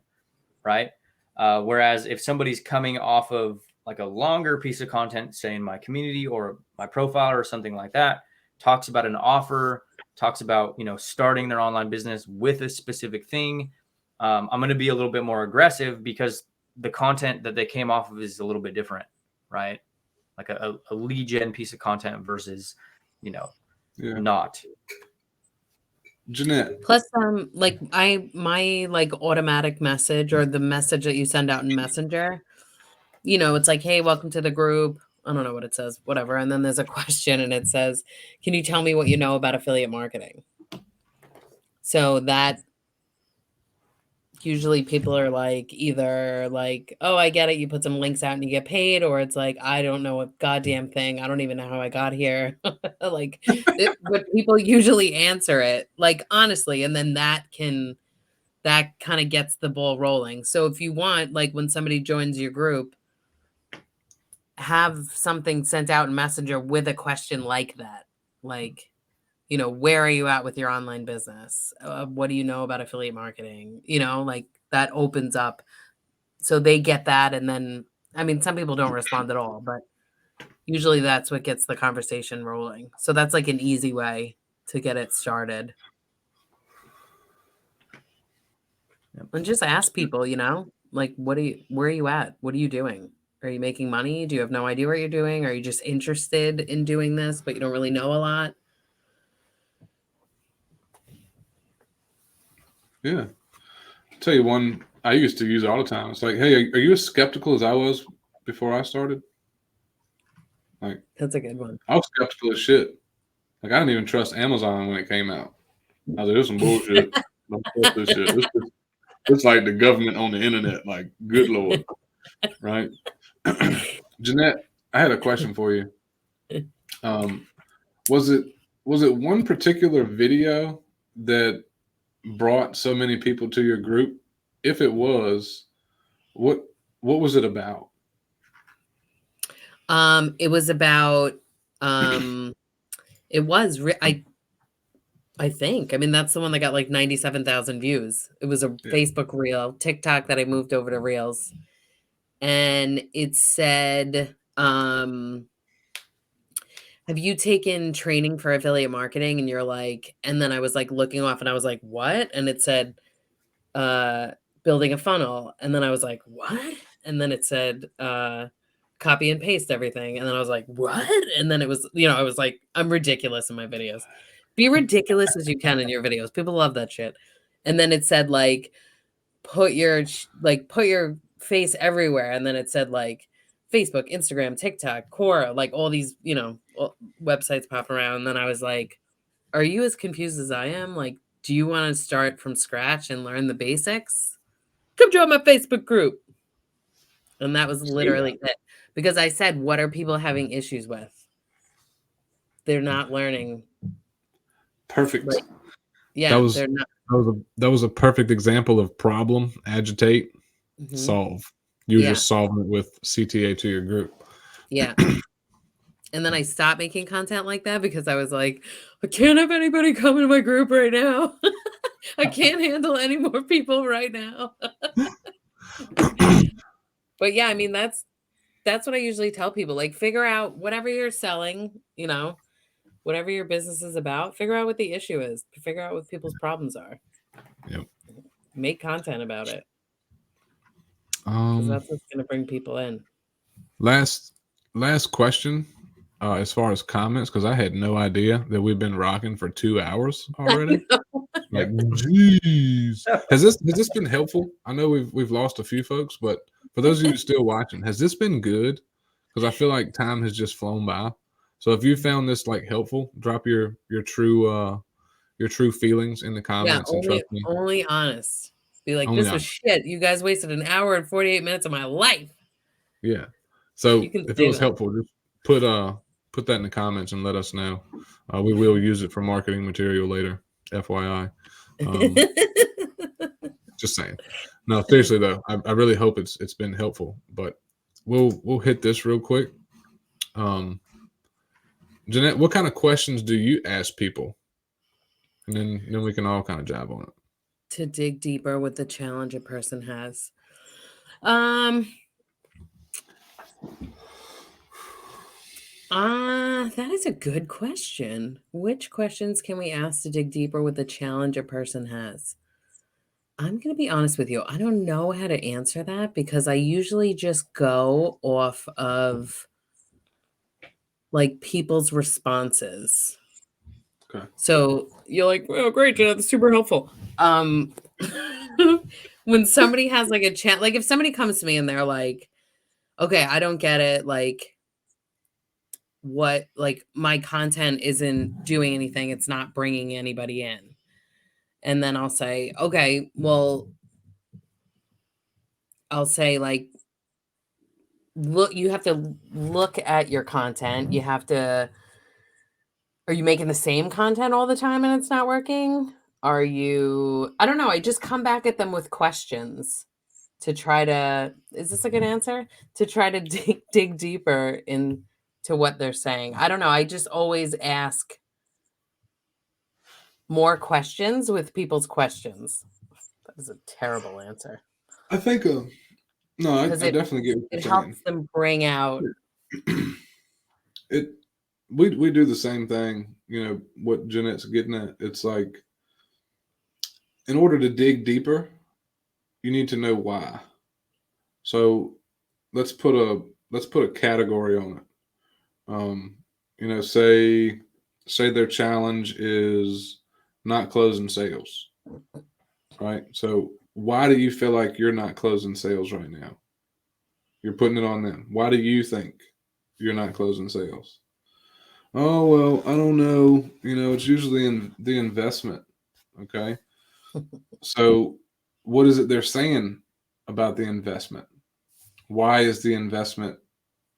right? Whereas if somebody's coming off of like a longer piece of content, say in my community or my profile or something like that, talks about an offer, talks about, starting their online business with a specific thing, I'm going to be a little bit more aggressive because the content that they came off of is a little bit different, right? Like a lead gen piece of content versus, Yeah. not. Jeanette. Plus, like my like automatic message or the message that you send out in Messenger, it's like, hey, welcome to the group. I don't know what it says, whatever. And then there's a question and it says, can you tell me what you know about affiliate marketing? So that usually people are like, either like, oh, I get it. You put some links out and you get paid. Or it's like, I don't know a goddamn thing. I don't even know how I got here. Like, but people usually answer it, like, honestly. And then that kind of gets the ball rolling. So if you want, like, when somebody joins your group, have something sent out in Messenger with a question like that. Like, where are you at with your online business? What do you know about affiliate marketing? Like that opens up. So they get that. And then, I mean, some people don't respond at all, but usually that's what gets the conversation rolling. So that's like an easy way to get it started. And just ask people, like, where are you at? What are you doing? Are you making money? Do you have no idea what you're doing? Are you just interested in doing this, but you don't really know a lot? Yeah. I'll tell you one I used to use all the time. It's like, hey, are you as skeptical as I was before I started? Like, That's a good one. I was skeptical as shit. Like, I didn't even trust Amazon when it came out. I was like, this is some bullshit. Don't trust this shit. It's like the government on the internet. Like, good Lord. Right? Jeanette, I had a question for you. Was it one particular video that brought so many people to your group? If it was, what was it about? It was about it was I think. I mean, that's the one that got like 97,000 views. It was a Facebook reel, TikTok that I moved over to Reels. And it said, have you taken training for affiliate marketing? And you're like, and then I was like looking off and I was like, what? And it said, building a funnel. And then I was like, what? And then it said, copy and paste everything. And then I was like, what? And then it was, I was like, I'm ridiculous in my videos. Be ridiculous as you can in your videos. People love that shit. And then it said like, put your face everywhere. And then it said like Facebook, Instagram, TikTok, Quora, like all these, websites pop around. And then I was like, are you as confused as I am? Like, do you want to start from scratch and learn the basics? Come join my Facebook group. And that was literally it. Because I said, what are people having issues with? They're not learning. Perfect. Like, yeah, they're not. That was a perfect example of problem, agitate, solve. You're just solving it with CTA to your group. Yeah. And then I stopped making content like that because I was like, I can't have anybody come into my group right now. I can't handle any more people right now. But yeah, I mean, that's what I usually tell people. Like, figure out whatever you're selling, whatever your business is about, figure out what the issue is, figure out what people's problems are. Yep. Make content about it. Because that's what's going to bring people in. Last question, as far as comments, because I had no idea that we've been rocking for 2 hours already. Like, geez, has this been helpful? I know we've lost a few folks, but for those of you still watching, has this been good? Because I feel like time has just flown by. So if you found this like helpful, drop your true feelings in the comments. Yeah, and trust me, only honest. Be like, only this was shit. You guys wasted an hour and 48 minutes of my life. Yeah. So You can if say it was that. helpful, just put that in the comments and let us know. We will use it for marketing material later. FYI. Just saying. No, seriously though, I really hope it's been helpful. But we'll hit this real quick. Jeanette, what kind of questions do you ask people? And then we can all kind of jive on it. To dig deeper with the challenge a person has. That is a good question. Which questions can we ask to dig deeper with the challenge a person has? I'm going to be honest with you. I don't know how to answer that because I usually just go off of like people's responses. Okay. So you're like, oh, great, Jeanette, that's super helpful. When somebody has like a chat, like if somebody comes to me and they're like, okay, I don't get it. Like, what, like my content isn't doing anything. It's not bringing anybody in. And then I'll say, okay, well, I'll say like, look, you have to look at your content. You have to, are you making the same content all the time and it's not working? Are you, I don't know. I just come back at them with questions to try to, is this a good answer? To try to dig deeper into what they're saying. I don't know. I just always ask more questions with people's questions. That is a terrible answer. I think, no, I Because definitely get what you're it saying. helps them bring out. We do the same thing, you know, what Jeanette's getting at. It's like, in order to dig deeper, you need to know why. So let's put a category on it. You know, say their challenge is not closing sales, right? So why do you feel like you're not closing sales right now? You're putting it on them. Why do you think you're not closing sales? Oh, well, I don't know. You know, it's usually in the investment. Okay. So what is it they're saying about the investment? Why is the investment,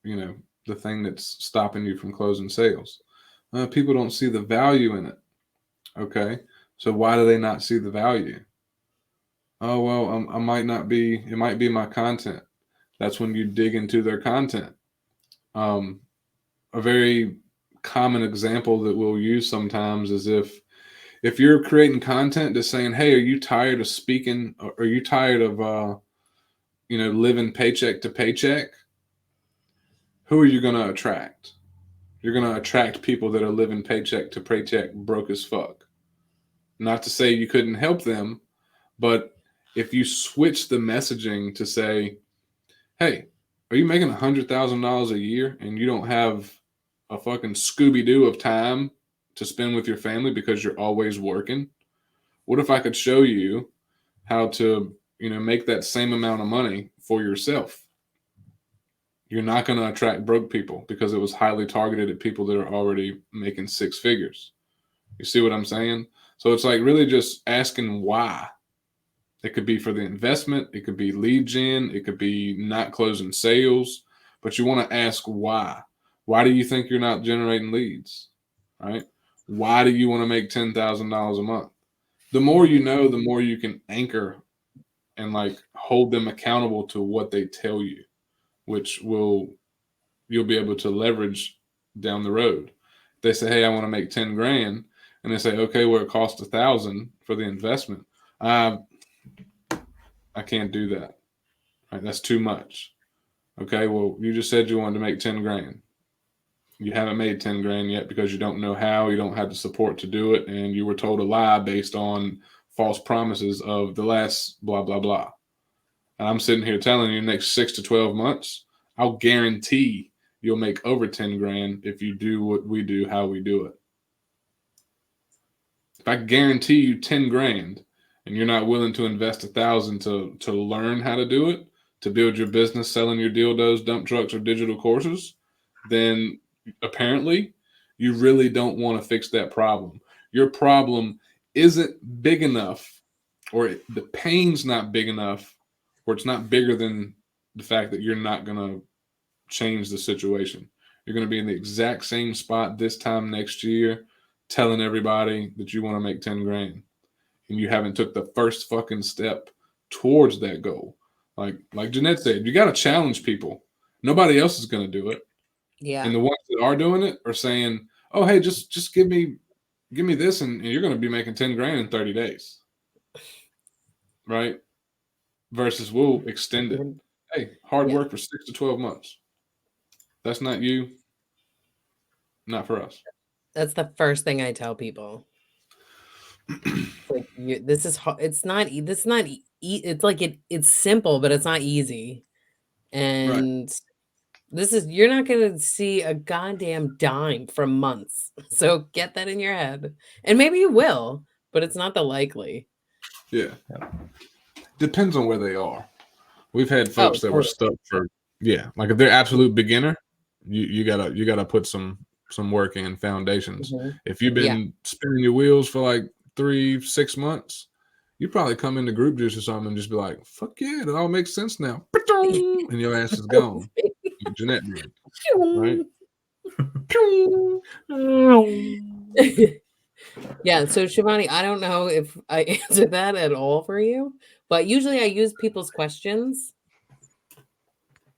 you know, the thing that's stopping you from closing sales? People don't see the value in it. Okay. So why do they not see the value? Oh, well, I might not be, it might be my content. That's when you dig into their content. Um, a very common example that we'll use sometimes is if you're creating content that's saying, hey, are you tired of speaking? Are you tired of, you know, living paycheck to paycheck? Who are you going to attract? You're going to attract people that are living paycheck to paycheck broke as fuck. Not to say you couldn't help them, but if you switch the messaging to say, hey, are you making $100,000 a year and you don't have a fucking Scooby Doo of time to spend with your family because you're always working? What if I could show you how to, you know, make that same amount of money for yourself? You're not going to attract broke people because it was highly targeted at people that are already making six figures. You see what I'm saying? So it's like really just asking why. It could be for the investment. It could be lead gen. It could be not closing sales. But you want to ask why. Why do you think you're not generating leads? Right? Why do you want to make $10,000 a month? The more you know, the more you can anchor and like hold them accountable to what they tell you, which you'll be able to leverage down the road. They say, hey, I want to make 10 grand. And they say, okay, well, it costs 1,000 for the investment. I can't do that. Right? That's too much. Okay, well, you just said you wanted to make 10 grand. You haven't made 10 grand yet because you don't know how, you don't have the support to do it, and you were told a lie based on false promises of the last blah, blah, blah. And I'm sitting here telling you next 6 to 12 months, I'll guarantee you'll make over 10 grand if you do what we do, how we do it. If I guarantee you 10 grand and you're not willing to invest 1,000 to learn how to do it, to build your business selling your dildos, dump trucks, or digital courses, then apparently you really don't want to fix that problem. Your problem isn't big enough, or the pain's not big enough, or it's not bigger than the fact that you're not going to change the situation. You're going to be in the exact same spot this time next year, telling everybody that you want to make 10 grand and you haven't took the first fucking step towards that goal. Like Jeanette said, you got to challenge people. Nobody else is going to do it. Yeah. And the ones that are doing it are saying, oh, hey, just give me this and you're going to be making 10 grand in 30 days. Right? Versus we'll extend it. Hey, hard work for 6 to 12 months. That's not you. Not for us. That's the first thing I tell people. Like this is it's not it's like it's simple, but it's not easy. And this is you're not going to see a goddamn dime for months. So get that in your head. And maybe you will, but it's not the likely. Yeah. Depends on where they are. We've had folks that were stuck for like if they're absolute beginner, you gotta put some work in foundations. If you've been spinning your wheels for like 3-6 months, you probably come into group juice or something and just be like, fuck yeah, it all makes sense now. And your ass is gone. Like Jeanette did. Right? Yeah, so Shivani, I don't know if I answered that at all for you, but usually I use people's questions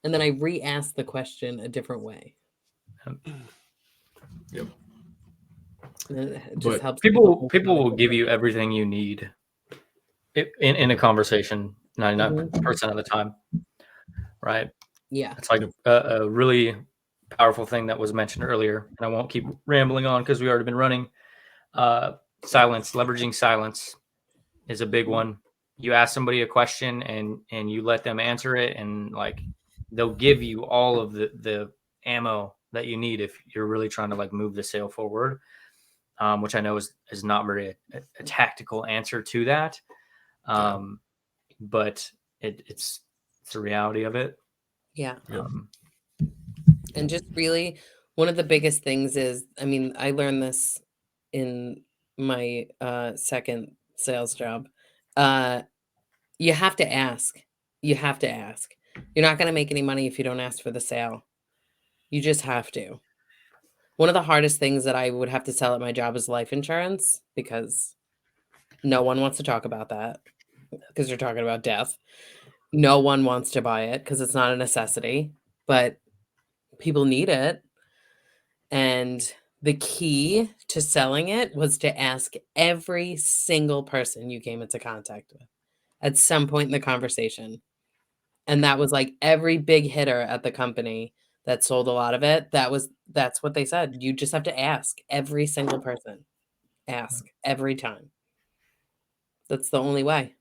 and then I re-ask the question a different way. Yep. It just helps people will give you everything you need in a conversation 99% of the time, right? Yeah. It's like a really powerful thing that was mentioned earlier, and I won't keep rambling on because we already been running. Silence, leveraging silence is a big one. You ask somebody a question and you let them answer it, and like they'll give you all of the ammo that you need if you're really trying to like move the sale forward, which I know is not very a tactical answer to that, but it's the reality of it. Yeah. And just really one of the biggest things is, I mean, I learned this in my second sales job. You have to ask. You have to ask. You're not going to make any money if you don't ask for the sale. You just have to. One of the hardest things that I would have to sell at my job is life insurance because no one wants to talk about that because you're talking about death. No one wants to buy it because it's not a necessity, but people need it. And the key to selling it was to ask every single person you came into contact with at some point in the conversation. And that was like every big hitter at the company that sold a lot of it. That's what they said. You just have to ask every single person. Ask every time. That's the only way.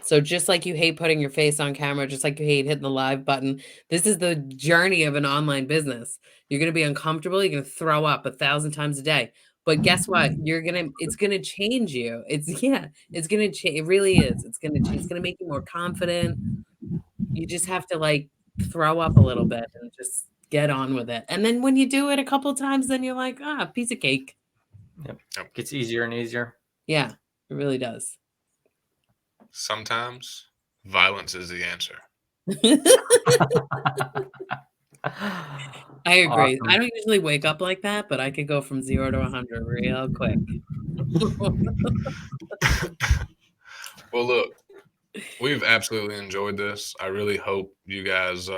So just like you hate putting your face on camera, just like you hate hitting the live button, this is the journey of an online business. You're going to be uncomfortable. You're going to throw up 1,000 times a day. But guess what? It's going to change you. It's going to change. It really is. It's going to make you more confident. You just have to like throw up a little bit and just get on with it. And then when you do it a couple times, then you're like, piece of cake. Yep. Gets easier and easier. Yeah, it really does. Sometimes violence is the answer. I agree. Awesome. I don't usually wake up like that, but I could go from 0 to 100 real quick. Well, look, we've absolutely enjoyed this. I really hope you guys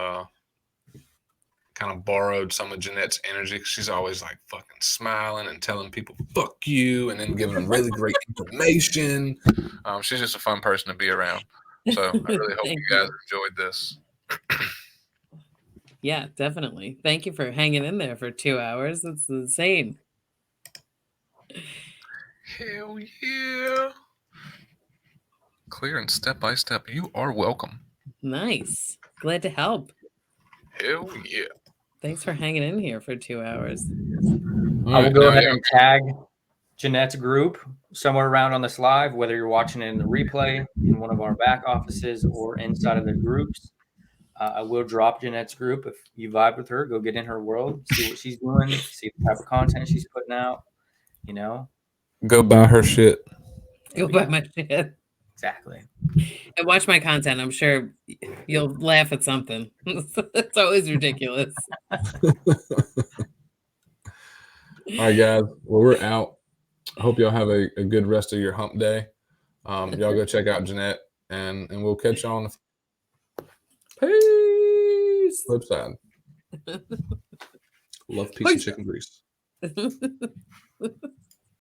kind of borrowed some of Jeanette's energy because she's always like fucking smiling and telling people fuck you and then giving them really great information. She's just a fun person to be around. So I really hope you guys enjoyed this. Yeah, definitely. Thank you for hanging in there for 2 hours. That's insane. Hell yeah. Clear and step by step. You are welcome. Nice. Glad to help. Hell yeah. Thanks for hanging in here for 2 hours. I will go ahead and tag Jeanette's group somewhere around on this live, whether you're watching it in the replay in one of our back offices or inside of the groups. I will drop Jeanette's group. If you vibe with her, go get in her world, see what she's doing, see the type of content she's putting out, you know. Go buy her shit. Go buy my shit. Exactly. And watch my content. I'm sure you'll laugh at something. It's always ridiculous. All right, guys. Well, we're out. I hope y'all have a good rest of your hump day. Y'all go check out Jeanette, and we'll catch y'all on the flip side. Love piece of chicken grease.